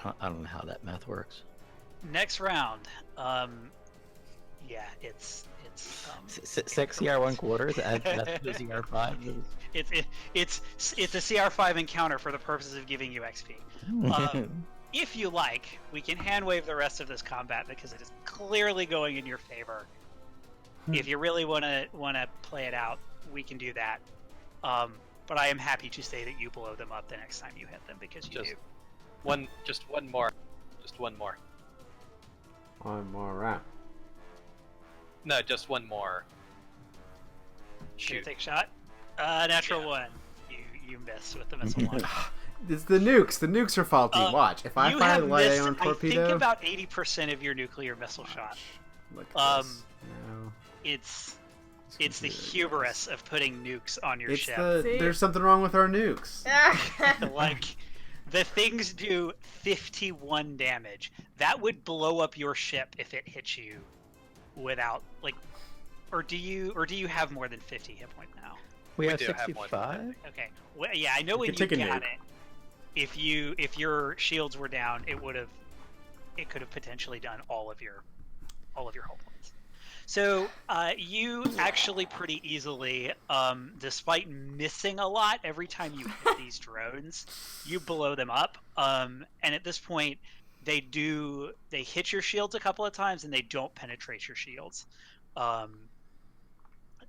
B: I don't know how that math works.
E: Next round. Yeah, it's
B: 6 CR 1/4. That's the CR 5.
E: it's a CR 5 encounter for the purposes of giving you XP. If you like, we can hand wave the rest of this combat because it is clearly going in your favor. If you really want to play it out, we can do that. But I am happy to say that you blow them up the next time you hit them because you do.
D: Just one more.
A: One more round.
D: No, just one more.
E: Shoot.
D: Shoot.
E: Take a shot. Natural 1. You miss with the missile launcher.
A: It's the nukes. The nukes are faulty. Watch. If I
E: You
A: fire
E: have
A: the light
E: missed,
A: Aeon
E: I
A: torpedo.
E: think about 80% of your nuclear missile shot.
A: Look at this. No.
E: It's the hubris of putting nukes on your ship.
A: There's something wrong with our nukes.
E: Like, the things do 51 damage. That would blow up your ship if it hit you without, like, or do you have more than 50 hit points now?
B: We have
D: do have more than
B: 65?
E: Okay. Well, yeah, I know when you
A: take a
E: got
A: nuke.
E: it. If your shields were down, it could have potentially done all of your hull points. So you actually pretty easily, despite missing a lot every time you hit these drones, you blow them up. And at this point, they hit your shields a couple of times and they don't penetrate your shields.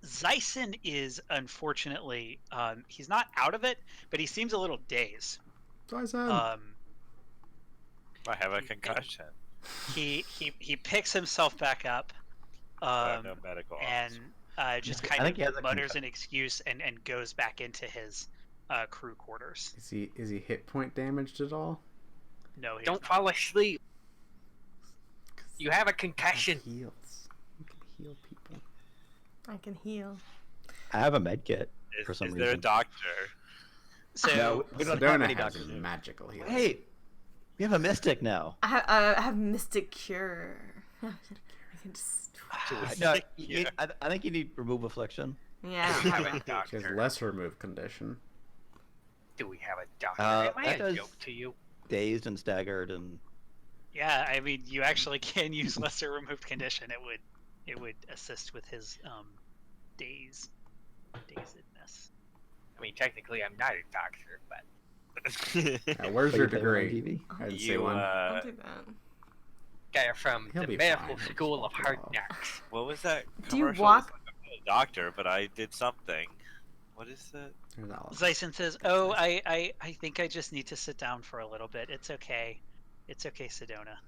E: Zyson is unfortunately, he's not out of it, but he seems a little dazed.
A: Zyson.
C: I have a concussion.
E: He picks himself back up.
C: I have no medical
E: And just
B: I
E: kind
B: think he has
E: of
B: a
E: mutters
B: concussion.
E: an excuse and goes back into his crew quarters.
A: Is he hit point damaged at all?
E: No, he's
D: Don't
E: not.
D: fall asleep. You have a concussion.
A: Heals. You can heal people.
F: I can heal.
B: I have a med kit for some
C: Is
B: reason.
C: there a doctor?
E: So
B: No, we don't have
A: Sedona
B: any
A: has
B: doctors.
A: magical healing.
B: Hey, we have a mystic now.
F: I have Mystic Cure. I can just.
B: No,
C: Yeah.
B: I think you need remove affliction.
F: Yeah.
D: Do we have a
A: She has
D: doctor?
A: less remove condition.
D: Do we have a doctor?
B: Uh,
D: Am I
B: that
D: a
B: does-
D: joke to you?
B: Dazed and staggered and
E: yeah, I mean, you actually can use lesser removed condition. It would assist with his dazedness.
D: I mean, technically, I'm not a doctor, but
A: Where's
B: Are
A: your
B: you playing on
A: degree?
B: TV?
A: I didn't see
C: You,
A: one.
F: I'll take that.
D: guy from
A: He'll
D: the
A: be
D: Medical
A: fine.
D: School of Hard
A: Well.
D: Knocks.
C: what was that
F: Do you
C: commercial?
F: walk-
C: I'm not a doctor, but I did something. What is that?
A: There's that one.
E: Zyson says, "Oh, I think I just need to sit down for a little bit. It's okay. It's okay, Sedona."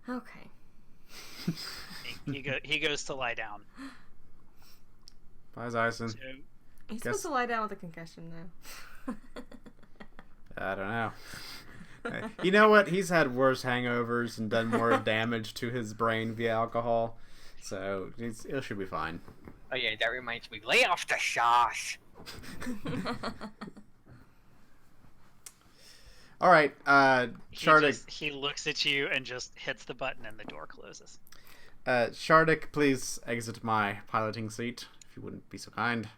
F: Okay.
E: He goes to lie down.
A: Bye, Zyson.
E: So,
F: He's supposed to lie down with a concussion, though.
A: I don't know. You know what? He's had worse hangovers and done more damage to his brain via alcohol, so it should be fine.
G: Oh yeah, that reminds me. Lay off the sauce.
A: All right, Shardik.
E: He looks at you and just hits the button, and the door closes.
A: Shardik, please exit my piloting seat, if you wouldn't be so kind.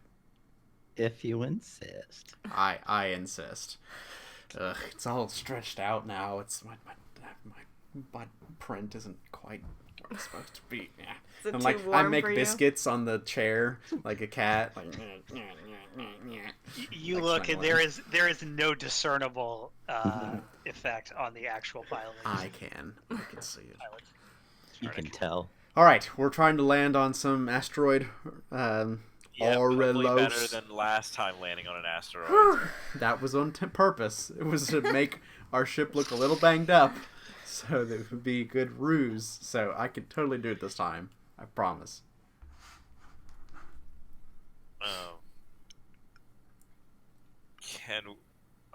B: If you insist.
A: I insist. Ugh, it's all stretched out now. It's my print isn't quite where it's supposed to be. Yeah.
F: Is it
A: And
F: too
A: like
F: warm
A: I make
F: for you?
A: biscuits on the chair like a cat. Like
E: You
A: Like
E: look, and
A: smuggling.
E: there is no discernible effect on the actual pilot.
A: I can see it.
B: You can tell.
A: All right, we're trying to land on some asteroid.
C: Yeah, probably
A: Aurelos.
C: better than last time landing on an asteroid.
A: That was on purpose. It was to make our ship look a little banged up, so that it would be a good ruse. So I could totally do it this time. I promise.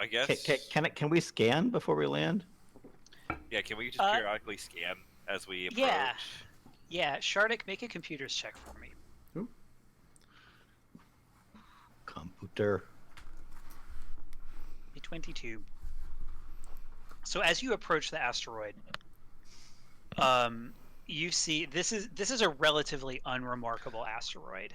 C: I guess.
B: Can we scan before we land?
C: Yeah, can we just periodically scan as we approach?
E: Yeah, Shardik, make a computers check for me.
B: Computer.
E: A 22. So as you approach the asteroid, you see this is a relatively unremarkable asteroid.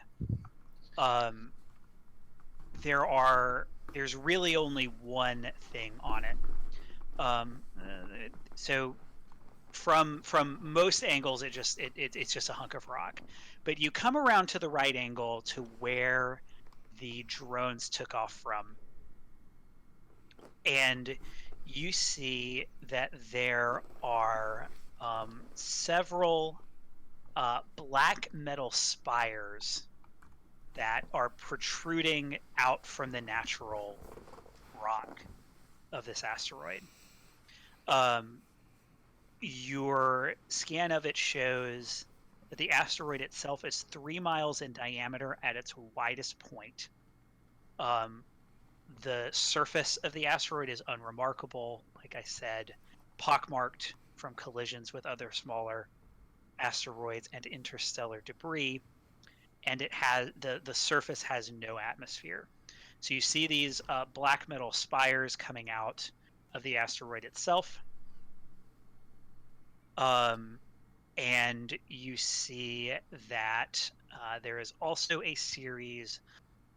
E: There's really only one thing on it. So from most angles, it's just a hunk of rock. But you come around to the right angle to where the drones took off from, and you see that there are several black metal spires that are protruding out from the natural rock of this asteroid. Your scan of it shows that the asteroid itself is 3 miles in diameter at its widest point. The surface of the asteroid is unremarkable, like I said, pockmarked from collisions with other smaller asteroids and interstellar debris, and it has the surface has no atmosphere. So you see these black metal spires coming out of the asteroid itself. And you see that there is also a series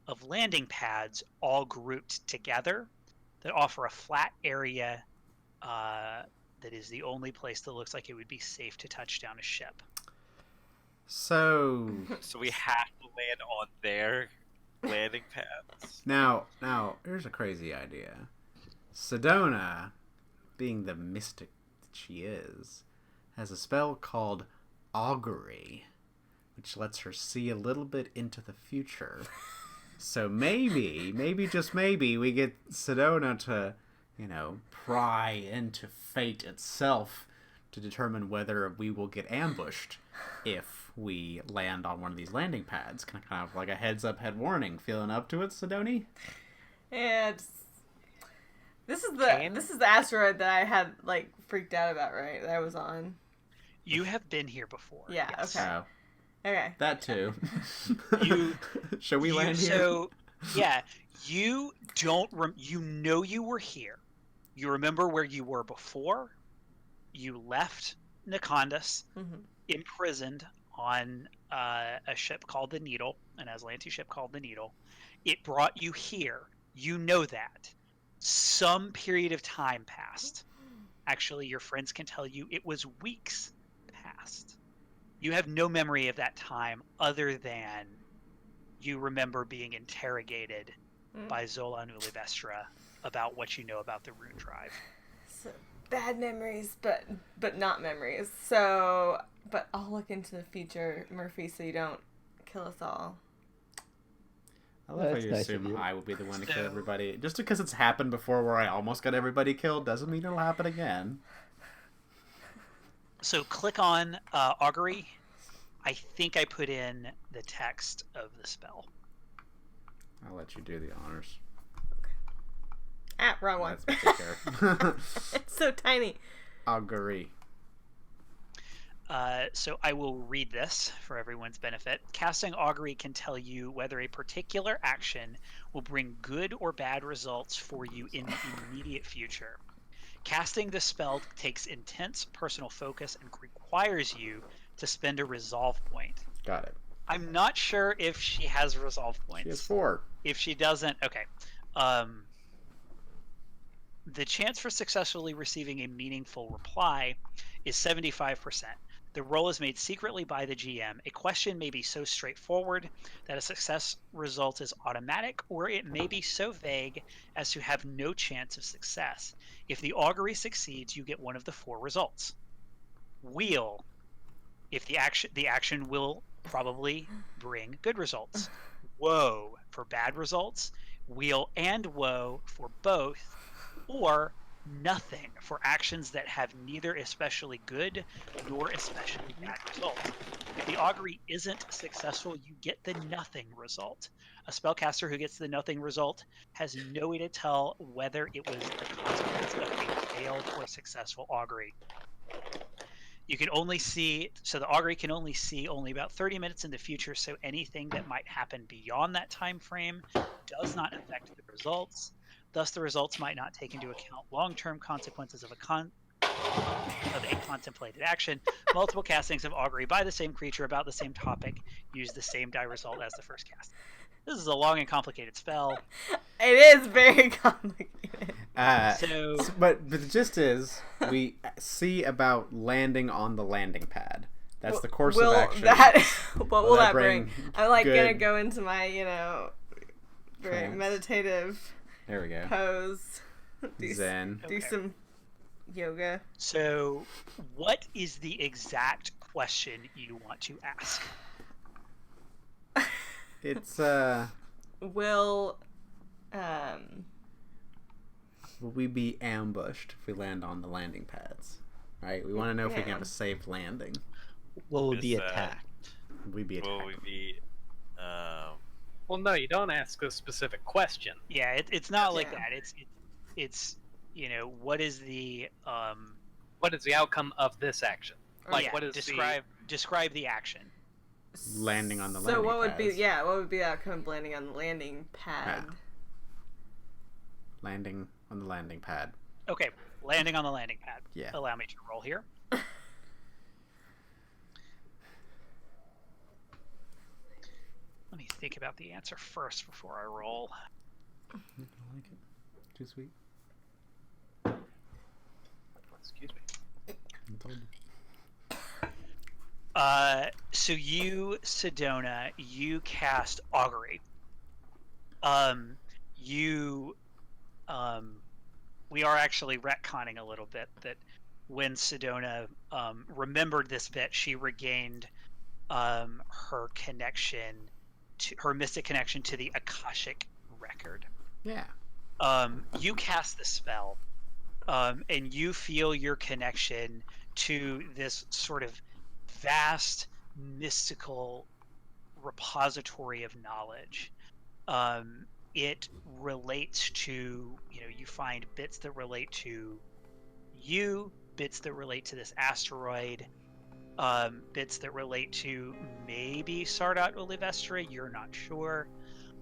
E: of landing pads all grouped together that offer a flat area that is the only place that looks like it would be safe to touch down a ship.
A: So
C: we have to land on their landing pads.
A: now here's a crazy idea. Sedona, being the mystic that she is, has a spell called augury, which lets her see a little bit into the future. So maybe just maybe, we get Sedona to, pry into fate itself to determine whether we will get ambushed if we land on one of these landing pads. Kind of like a heads-up, head warning. Feeling up to it, Sedoni?
F: Yeah, this is the asteroid that I had freaked out about, right? That I was on.
E: You have been here before.
F: Yeah.
E: Yes.
F: Okay.
A: Oh,
F: Okay.
A: that too.
E: Shall
A: we land here?
E: So, yeah, you don't. You were here. You remember where you were before. You left Nikondas, imprisoned on a ship called the Needle, an Aslanti ship called the Needle. It brought you here. You know that. Some period of time passed. Actually, your friends can tell you it was weeks past. You have no memory of that time other than you remember being interrogated by Zolan Ulivestra about what you know about the Rune Drive.
F: So, bad memories, but not memories. So, but I'll look into the future, Murphy, so you don't kill us all.
A: I love how
B: That's
A: you
B: nice of
A: assume
B: you.
A: I will be the one to kill
D: So-
A: everybody. Just because it's happened before where I almost got everybody killed doesn't mean it'll happen again.
E: So click on augury. I think I put in the text of the spell.
A: I'll let you do the honors.
F: Ah, wrong one.
A: That's what I take care of.
F: It's so tiny.
A: Augury.
E: So I will read this for everyone's benefit. Casting augury can tell you whether a particular action will bring good or bad results for you in the immediate future. Casting the spell takes intense personal focus and requires you to spend a resolve point.
A: Got it.
E: I'm not sure if she has resolve points.
A: She has 4.
E: If she doesn't, okay. The chance for successfully receiving a meaningful reply is 75%. The roll is made secretly by the GM. A question may be so straightforward that a success result is automatic, or it may be so vague as to have no chance of success. If the augury succeeds, you get one of the 4 results. Wheel. If the action will probably bring good results. Woe for bad results. Wheel and woe for both. Or nothing for actions that have neither especially good nor especially bad results. If the augury isn't successful, you get the nothing result. A spellcaster who gets the nothing result has no way to tell whether it was the consequence of a failed or successful augury. You can only see, so the augury can only see only about 30 minutes in the future, so anything that might happen beyond that time frame does not affect the results. Thus, the results might not take into account long-term consequences of a contemplated action. Multiple castings of augury by the same creature about the same topic use the same die result as the first cast. This is a long and complicated spell.
F: It is very complicated.
A: But the gist is, we see about landing on the landing pad. That's the course of action.
F: What will that bring? I'm like
A: good-
F: gonna go into my, very
A: Trance.
F: meditative
A: There we go.
F: pose.
A: Zen.
F: Do
E: Okay.
F: some yoga.
E: So, what is the exact question you want to ask?
A: It's,
F: Will
A: will we be ambushed if we land on the landing pads? Right? We want to know if we can have a safe landing.
B: Will we
C: Is
B: be
C: that-
B: attacked?
A: Will we be attacked?
C: Will we be?
D: Well, no, you don't ask a specific question.
E: Yeah, it's not like
F: Yeah.
E: that. It's what is the
D: What is the outcome of this action? Like,
E: yeah,
D: what is
E: describe the action.
A: Landing on the
F: So
A: landing
F: what would
A: pads.
F: what would be the outcome of landing on the landing pad?
A: Landing on the landing pad.
E: Okay, landing on the landing pad.
A: Yeah.
E: Allow me to roll here. Let me think about the answer first before I roll.
A: I like it. Too sweet.
D: Excuse me.
A: I told you.
E: So you, Sedona, you cast augury. We are actually retconning a little bit that when Sedona remembered this bit, she regained her connection to her mystic connection to the Akashic record.
A: Yeah.
E: You cast the spell, and you feel your connection to this sort of vast mystical repository of knowledge. It relates to, you find bits that relate to you, bits that relate to this asteroid, bits that relate to maybe Sardat Olivestra, you're not sure.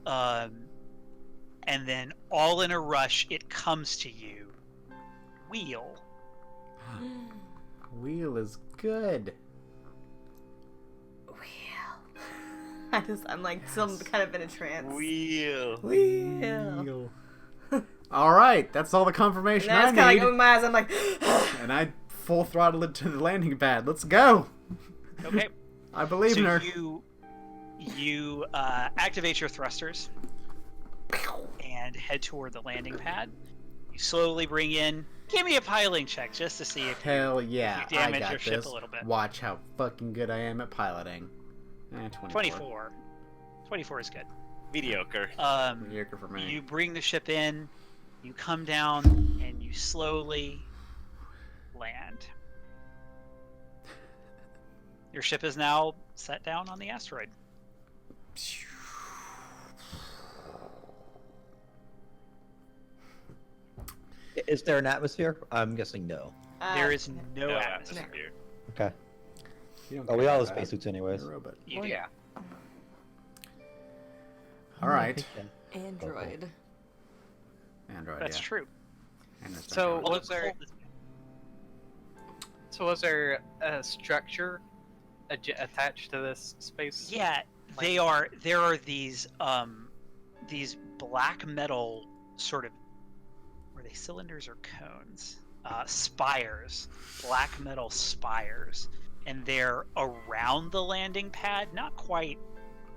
E: And then all in a rush, it comes to you. Wheel.
A: Wheel is good.
F: I'm like still kind of in a trance.
C: Wheel.
F: Wheel.
A: All right, that's all the confirmation
F: And
A: I
F: that's kind
A: need.
F: of like open my eyes. I'm like,
A: And I full throttle it to the landing pad. Let's go.
E: Okay.
A: I believe in
E: So
A: her.
E: you activate your thrusters and head toward the landing pad. You slowly bring in. Give me a piloting check just to see if
A: Hell yeah,
E: you damage
A: I got
E: your ship
A: this.
E: a little bit.
A: Watch how fucking good I am at piloting. 24.
E: 24. 24 is good.
C: Mediocre.
A: Mediocre for me.
E: You bring the ship in, you come down, and you slowly land. Your ship is now set down on the asteroid.
B: Is there an atmosphere? I'm guessing no.
E: There is no
C: No
E: atmosphere.
C: atmosphere.
B: Okay.
A: You don't
B: Oh, we
A: care
B: all
A: about
B: have
A: that.
B: spacesuits anyways.
A: You're a robot.
E: You do.
G: Yeah.
A: All right.
F: Android.
A: Android.
E: That's
A: yeah.
E: true.
A: And it's
D: So
A: Android.
D: was there? So was there a structure attached to this space?
E: Yeah, they are. There are these black metal sort of. Were they cylinders or cones? Spires, black metal spires, and they're around the landing pad. Not quite.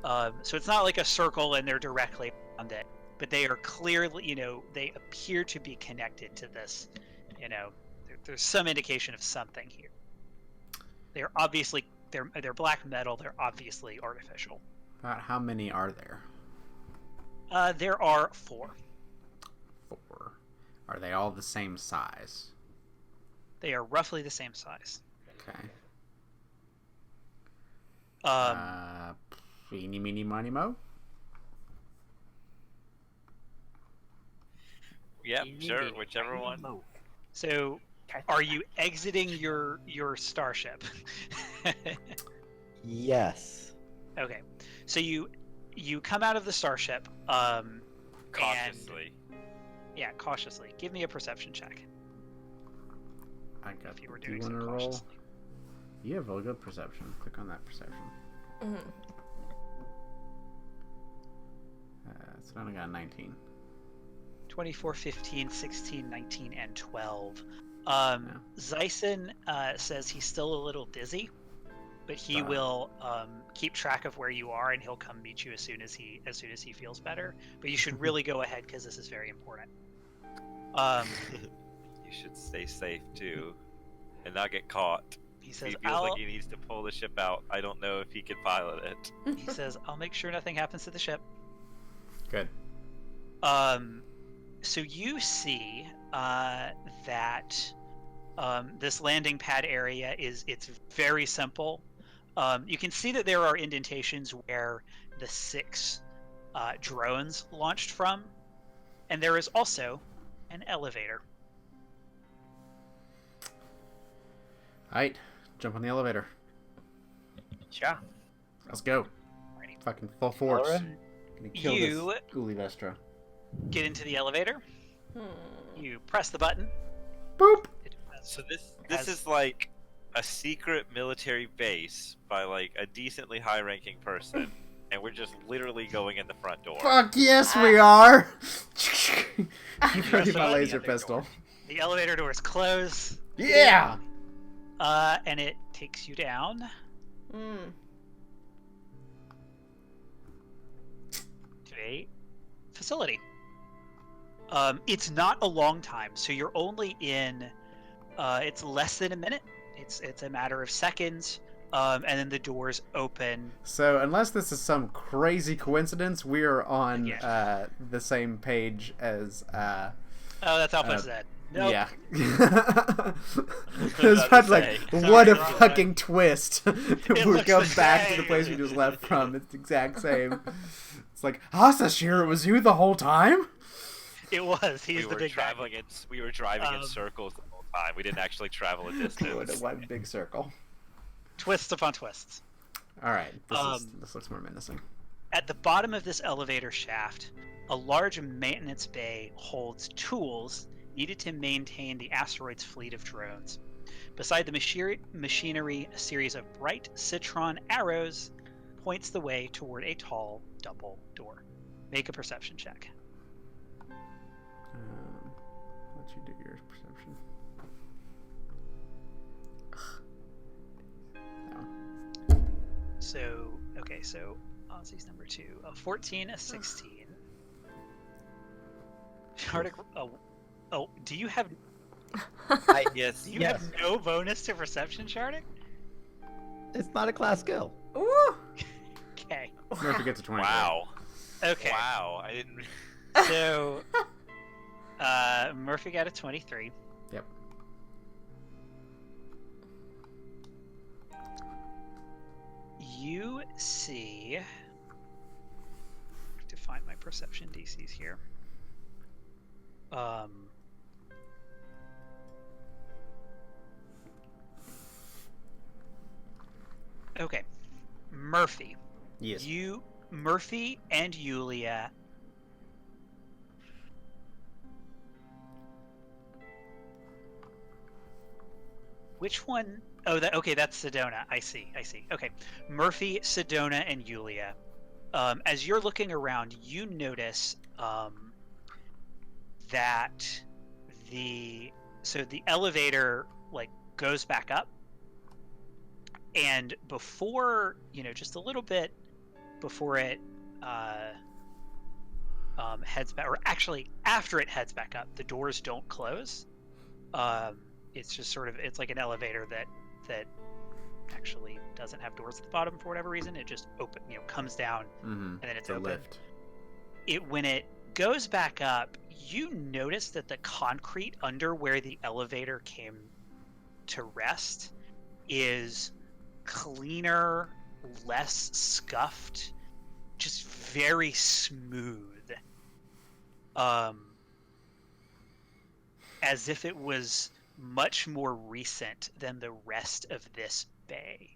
E: So it's not like a circle and they're directly around it, but they are clearly, they appear to be connected to this. There's some indication of something here. They're obviously they're black metal. They're obviously artificial.
A: About how many are there?
E: There are 4.
A: 4. Are they all the same size?
E: They are roughly the same size.
A: Okay. Eeny, meeny, miny, mo?
C: Yep, sure, whichever one.
E: So, are you exiting your starship?
B: Yes.
E: Okay. So you come out of the starship.
C: Cautiously.
E: Yeah, cautiously. Give me a perception check.
A: I got.
E: If you were
A: Do you
E: doing
A: want
E: so
A: to roll?
E: cautiously.
A: You have a good perception. Click on that perception.
F: Mm-hmm.
A: So I only got 19.
E: 24, 15, 16, 19, and 12. Zyson says he's still a little dizzy, but he will keep track of where you are, and he'll come meet you as soon as he feels better. But you should really go ahead because this is very important.
C: You should stay safe too, and not get caught.
E: He
C: If
E: says,
C: he feels like he needs to pull the ship out, I don't know if he can pilot it.
E: He says, "I'll make sure nothing happens to the ship."
A: Good.
E: So you see that this landing pad area it's very simple. You can see that there are indentations where the 6 drones launched from, and there is also an elevator.
A: Alright, jump on the elevator.
G: Sure.
A: Let's go.
E: Alrighty.
A: Fucking full force.
B: Alright.
A: Gonna kill
E: You-
A: this Ghoulie Vestra.
E: Get into the elevator. You press the button.
A: Boop!
C: So this
E: As-
C: is like a secret military base by like a decently high-ranking person, and we're just literally going in the front door.
A: Fuck yes, we are!
E: You press
A: Ready
E: the
A: my
E: button,
A: laser
E: the other
A: pistol.
E: The elevator doors close.
A: Yeah!
E: And it takes you down to a facility. It's not a long time, so you're only in. It's less than a minute. It's a matter of seconds, and then the doors open.
A: So, unless this is some crazy coincidence, we are on
E: Yeah.
A: the same page as.
E: Oh, that's Alpha Zed. Nope.
A: Yeah.
C: I
A: It's
C: was about to
A: like,
C: say.
A: what a
E: Sorry, wrong
A: fucking twist. we
E: looks
A: go
E: the
A: back to the
E: same.
A: place we just left from. It's the exact same. It's like, Asashir, it was you the whole time?
E: It was. He's
C: We
E: the
C: were
E: big guy.
C: we were driving in
E: Um,
C: circles the whole time. We didn't actually travel a
A: What
C: distance.
A: one big circle.
E: Twists upon twists.
A: Alright, this looks more menacing.
E: At the bottom of this elevator shaft, a large maintenance bay holds tools needed to maintain the asteroid's fleet of drones. Beside the machinery, a series of bright citron arrows points the way toward a tall double door. Make a perception check.
A: Let you do your perception. No.
E: So Ozzy's number 2. A 14, a 16. Shardik, oh, do you have
C: Yes.
E: do you have no bonus to perception, Shardik?
B: It's not a class skill.
F: Ooh!
E: Okay.
A: Murphy gets a 24.
C: Wow.
E: Okay.
C: Wow, I didn't.
E: So, Murphy got a 23.
A: Yep.
E: You see. I have to find my perception DCs here. Okay. Murphy.
A: Yes.
E: Murphy and Yulia. Which one? Oh, okay. That's Sedona. I see. Okay. Murphy, Sedona, and Yulia. As you're looking around, you notice that the elevator like goes back up, and before just a little bit before it heads back, or actually after it heads back up, the doors don't close. It's just sort of, it's like an elevator that actually doesn't have doors at the bottom for whatever reason. It just comes down, and then it's
A: a
E: open.
A: lift.
E: When it goes back up, you notice that the concrete under where the elevator came to rest is cleaner, less scuffed, just very smooth. As if it was much more recent than the rest of this bay.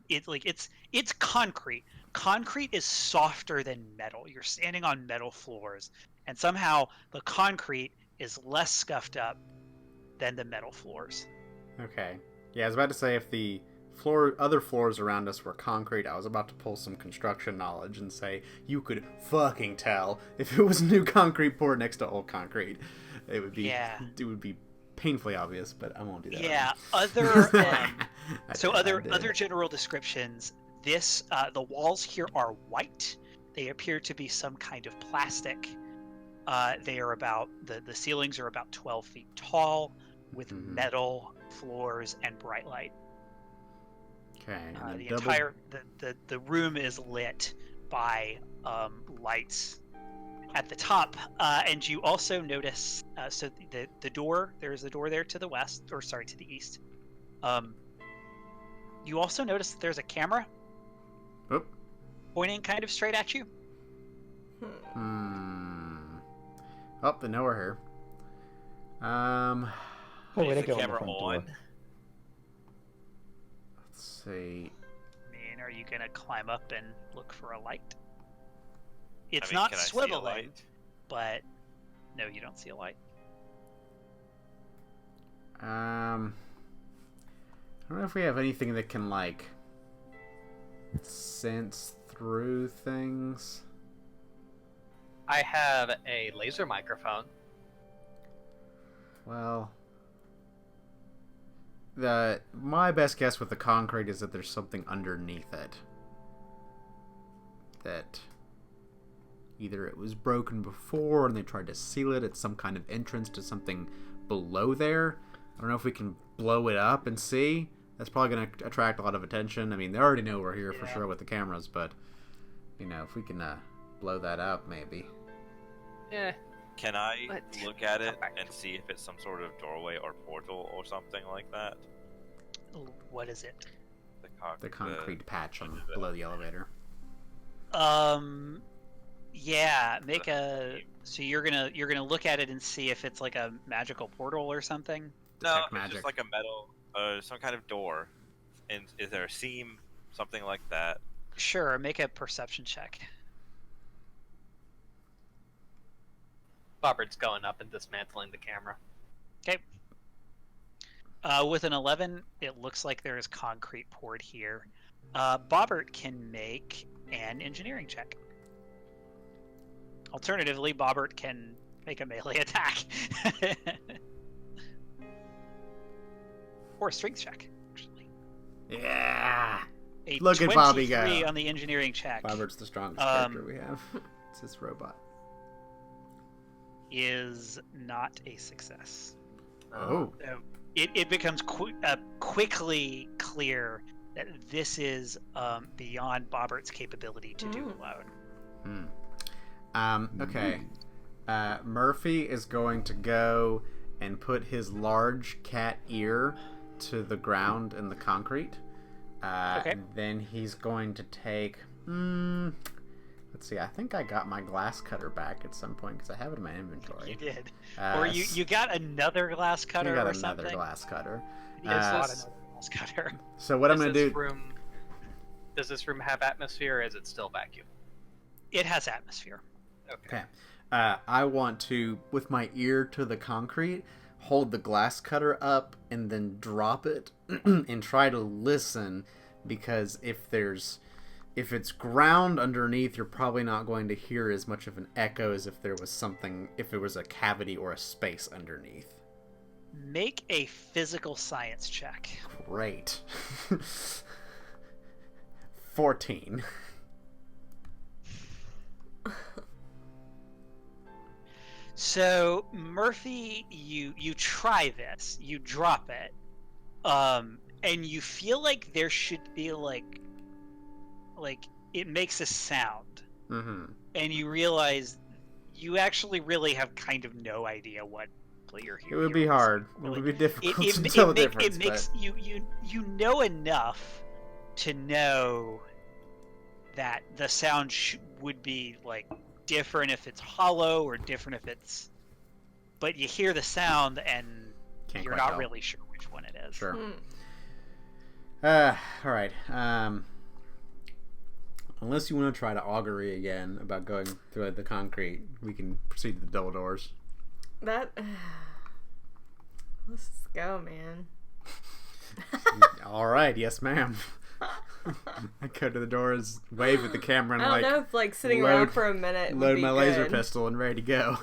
E: It's concrete. Concrete is softer than metal. You're standing on metal floors, and somehow the concrete is less scuffed up than the metal floors.
A: Okay. Yeah, I was about to say if the other floors around us were concrete, I was about to pull some construction knowledge and say you could fucking tell if it was new concrete poured next to old concrete. It would be painfully obvious, but I won't do that.
E: Yeah. Other general descriptions. This the walls here are white. They appear to be some kind of plastic. They are about the ceilings are about 12 feet tall, with metal floors and bright light.
A: Okay.
E: The room is lit by lights at the top, and you also notice the door. There's a door there to the west, or sorry, to the east. You also notice that there's a camera pointing kind of straight at you.
A: Oh, they know we're here.
B: Way to
C: the
B: go on the
C: camera
B: front
C: on?
B: door.
A: Let's see.
E: I mean, are you gonna climb up and look for a light? It's
C: I mean,
E: not
C: can I see a
E: swiveling,
C: light?
E: but no, you don't see a light.
A: I don't know if we have anything that can like sense through things.
D: I have a laser microphone.
A: Well, my best guess with the concrete is that there's something underneath it. That either it was broken before and they tried to seal it. It's some kind of entrance to something below there. I don't know if we can blow it up and see. That's probably going to attract a lot of attention. I mean, they already know we're here for sure with the cameras, but if we can blow that up, maybe.
D: Yeah.
C: Can I look at it and see if it's some sort of doorway or portal or something like that?
E: What is it?
C: The
A: concrete patch on below the elevator.
E: Yeah, make a. So you're gonna look at it and see if it's like a magical portal or something.
C: No, it's just like a metal, some kind of door. And is there a seam, something like that?
E: Sure, make a perception check.
D: Bobbert's going up and dismantling the camera.
E: Okay. With an 11, it looks like there is concrete poured here. Bobbert can make an engineering check. Alternatively, Bobbert can make a melee attack. Or a strength check, actually.
A: Yeah!
E: A
A: Look at Bobby go.
E: 23 on the engineering check.
A: Bobbert's the strongest character we have. It's this robot.
E: Is not a success.
A: Oh.
E: So it becomes quickly clear that this is beyond Bobbert's capability to do alone.
A: Okay. Murphy is going to go and put his large cat ear to the ground in the concrete.
E: Okay.
A: And then he's going to take... let's see, I think I got my glass cutter back at some point because I have it in my inventory.
E: You did. Or you got another glass cutter
A: I got
E: or
A: another
E: something?
A: glass cutter.
E: Yes, another glass cutter.
A: So what I'm going to do...
D: Does this room have atmosphere, or is it still vacuum?
E: It has atmosphere.
A: Okay. I want to, with my ear to the concrete, hold the glass cutter up and then drop it and try to listen, because if it's ground underneath, you're probably not going to hear as much of an echo as if there was a cavity or a space underneath.
E: Make a physical science check.
A: Great. 14.
E: So Murphy, you try this, you drop it, and you feel like there should be like it makes a sound, and you realize you actually really have kind of no idea what you're hearing.
A: It would be hard. It would be difficult to tell the difference.
E: It makes you know enough to know that the sound would be like different if it's hollow or different if it's, but you hear the sound and you're not really sure which one it is.
A: Sure. All right. Unless you want to try to augury again about going through the concrete, we can proceed to the double doors.
F: Let's just go, man.
A: All right. Yes, ma'am. I go to the doors, wave at the camera, and
F: I don't know if like sitting around for a minute
A: load
F: would be
A: my
F: good.
A: laser pistol and ready to go.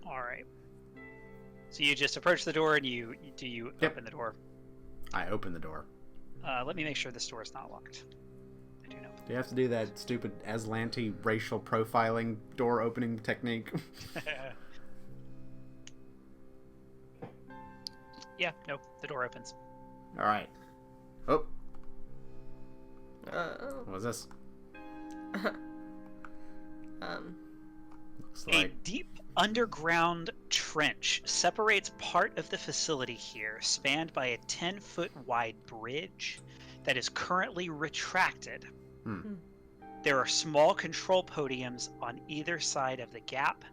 E: All right. So you just approach the door and you open the door.
A: I open the door.
E: Let me make sure this door is not locked. I do know.
A: Do you have to do that stupid Aslanti racial profiling door opening technique?
E: Yeah. Nope. The door opens.
A: All right. Oh.
F: Uh-oh.
A: What was this? Looks
E: A
A: like...
E: deep underground trench separates part of the facility here, spanned by a 10-foot wide bridge that is currently retracted. There are small control podiums on either side of the gap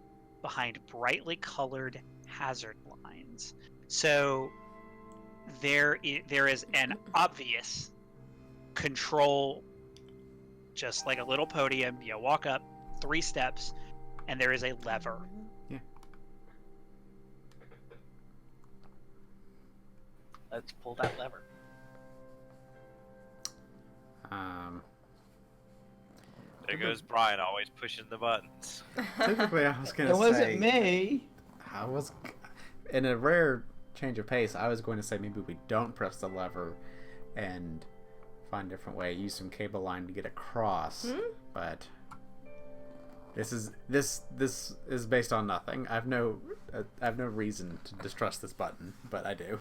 E: behind brightly colored hazard lines. So there is an obvious control, just like a little podium. You walk up 3 steps and there is a lever.
A: Yeah.
D: Let's pull that lever.
C: There goes Brian, always pushing the buttons.
A: Typically, I was going
B: It
A: to say...
B: wasn't me.
A: I was... In a rare change of pace, I was going to say maybe we don't press the lever and find a different way, use some cable line to get across, but this is based on nothing. I have no reason to distrust this button, but I do.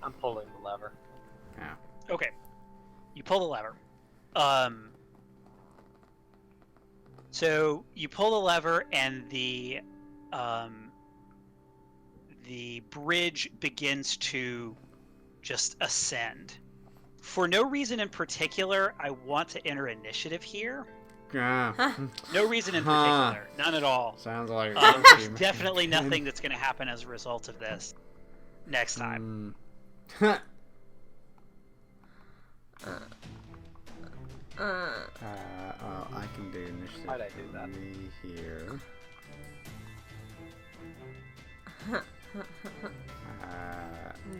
D: I'm pulling the lever.
A: Yeah.
E: Okay. You pull the lever. So you pull the lever and the bridge begins to just ascend. For no reason in particular, I want to enter initiative here. No reason in particular. None at all.
A: Sounds like...
E: There's definitely nothing that's going to happen as a result of this next time.
A: I can do initiative.
D: Why'd I do that?
E: So
A: Here.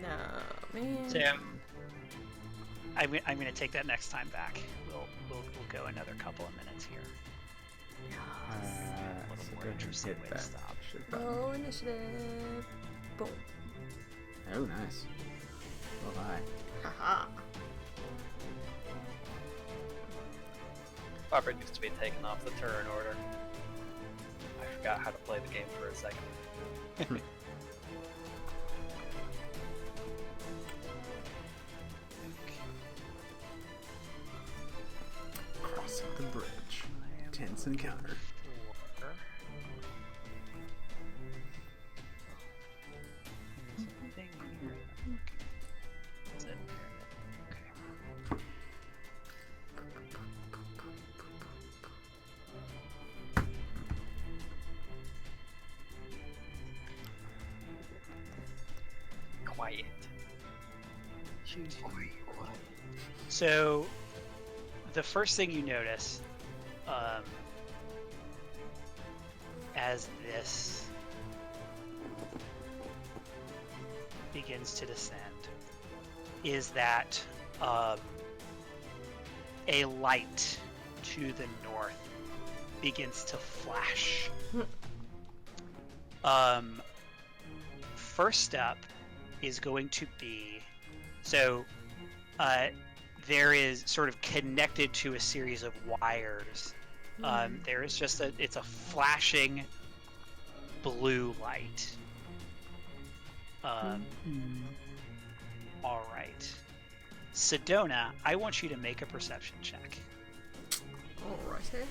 F: No, man.
E: Sam, I'm going to take that next time back. We'll go another couple of minutes here. A little more interesting way to stop.
F: Roll initiative. Boom.
A: Oh, nice. Oh, hi.
F: Haha.
D: Barbara needs to be taken off the turn order. I forgot how to play the game for a second.
A: Crossing the bridge. Tense encounter.
D: quiet.
B: Choose quiet.
E: So, the first thing you notice, as this begins to descend, is that a light to the north begins to flash. First up is going to be, there is sort of connected to a series of wires. There is just it's a flashing blue light. All right. Sedona, I want you to make a perception check.
F: Alrighty.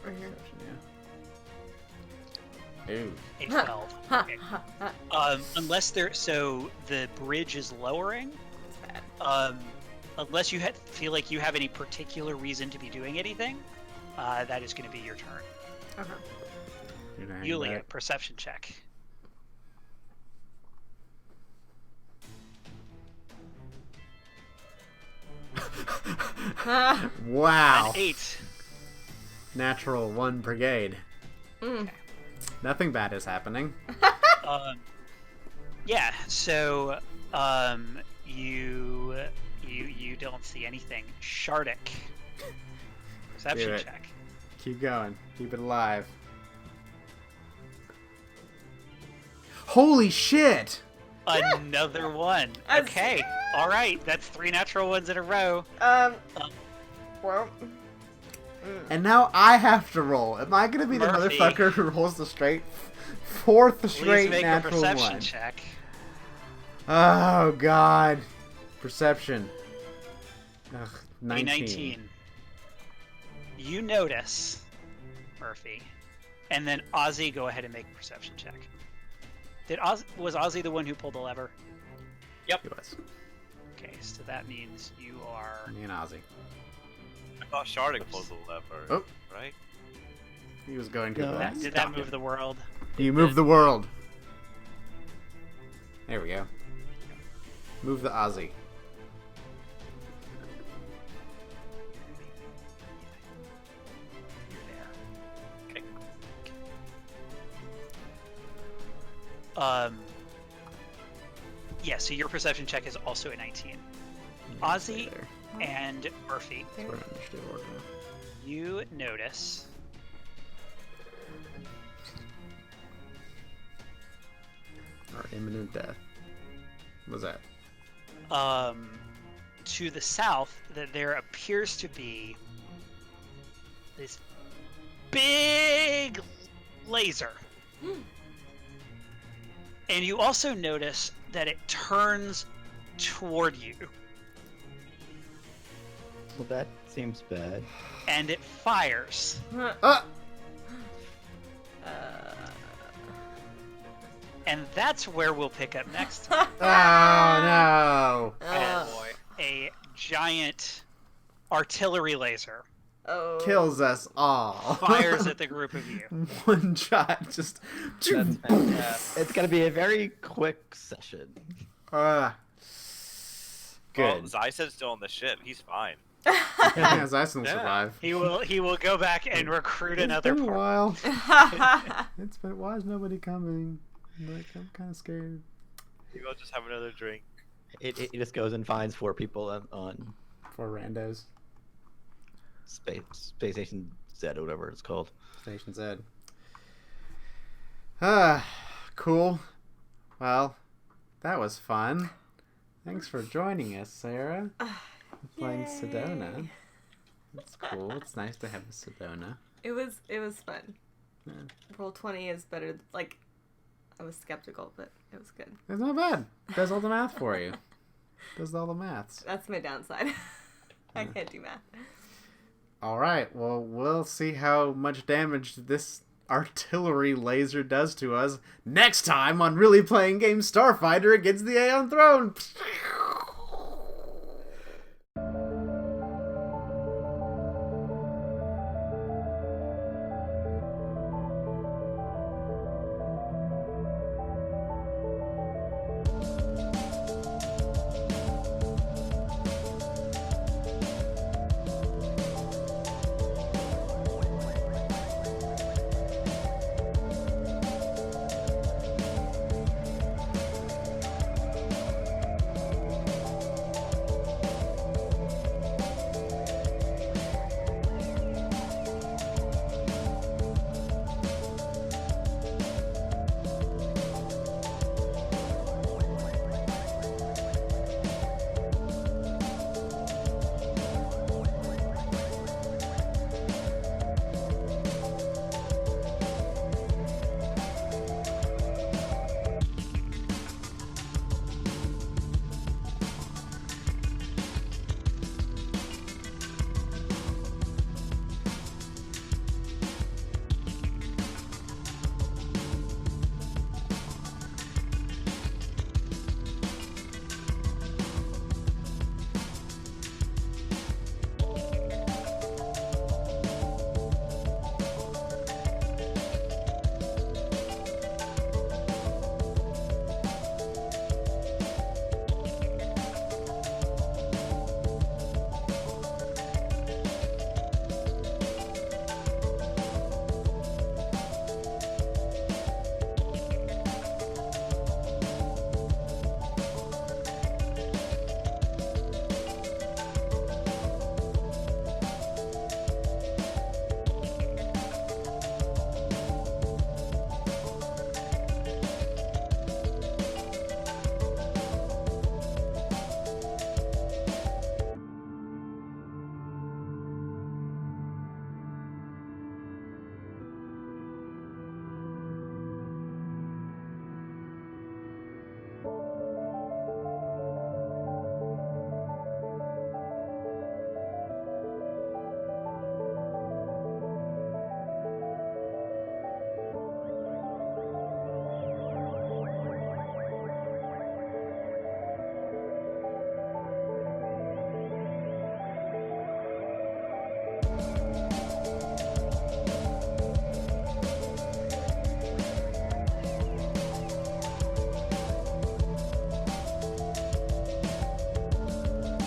F: Right here.
A: Ooh.
E: A 12. Okay. Unless the bridge is lowering. Unless you feel like you have any particular reason to be doing anything, that is going to be your turn. Yulia, perception check.
A: Wow.
E: An 8.
A: Natural 1 brigade.
F: Mm.
A: Nothing bad is happening.
E: Yeah, so you don't see anything. Shardik. Perception check.
A: Keep going. Keep it alive. Holy shit!
E: Another one. Okay. All right. That's 3 natural ones in a row.
F: Well.
A: And now I have to roll. Am I gonna be the
E: Murphy.
A: motherfucker who rolls the fourth
E: Please
A: straight
E: make a
A: natural
E: perception
A: one?
E: check.
A: Oh god. Perception. Ugh,
E: A
A: 19.
E: You notice, Murphy, and then Ozzy, go ahead and make a perception check. Was Ozzy the one who pulled the lever?
A: He was.
E: Okay, so that means you are.
A: Me and Ozzy.
C: I thought Shardik pulled the lever.
A: Oh.
C: Right?
A: He was going to
B: No.
A: the
E: Did that move the world?
A: You move the world. There we go. Move the Ozzy.
E: You're there.
C: Okay.
E: Yeah, so your perception check is also a 19. Ozzy and Murphy,
A: We're in initiative order now.
E: you notice
A: Our imminent death. What's that?
E: to the south that there appears to be this big laser. And you also notice that it turns toward you
B: Well, that seems bad.
E: and it fires. And that's where we'll pick up next time.
A: Oh no!
E: As a giant artillery laser
F: Oh.
A: Kills us all.
E: fires at the group of you.
A: One shot, just.
B: That's fantastic. It's gonna be a very quick session.
A: Good.
C: Well, Zyson's still on the ship. He's fine.
A: Yeah, Zyson will survive.
E: He will go back and recruit another
A: It's been a
E: part.
A: while. It's been. Why is nobody coming? Like, I'm kind of scared.
C: Maybe I'll just have another drink.
B: It just goes and finds 4 people on
A: For randos.
B: Space Station Z or whatever it's called.
A: Station Z. Cool. Well, that was fun. Thanks for joining us, Sarah. Playing
F: Yay.
A: Sedona. That's cool. It's nice to have a Sedona.
F: It was fun.
A: Yeah.
F: Roll20 is better. Like, I was skeptical, but it was good.
A: It's not bad. Does all the math for you. Does all the maths.
F: That's my downside. I can't do math.
A: All right. Well, we'll see how much damage this artillery laser does to us next time on Really Playing Games Starfinder against the Aeon Throne.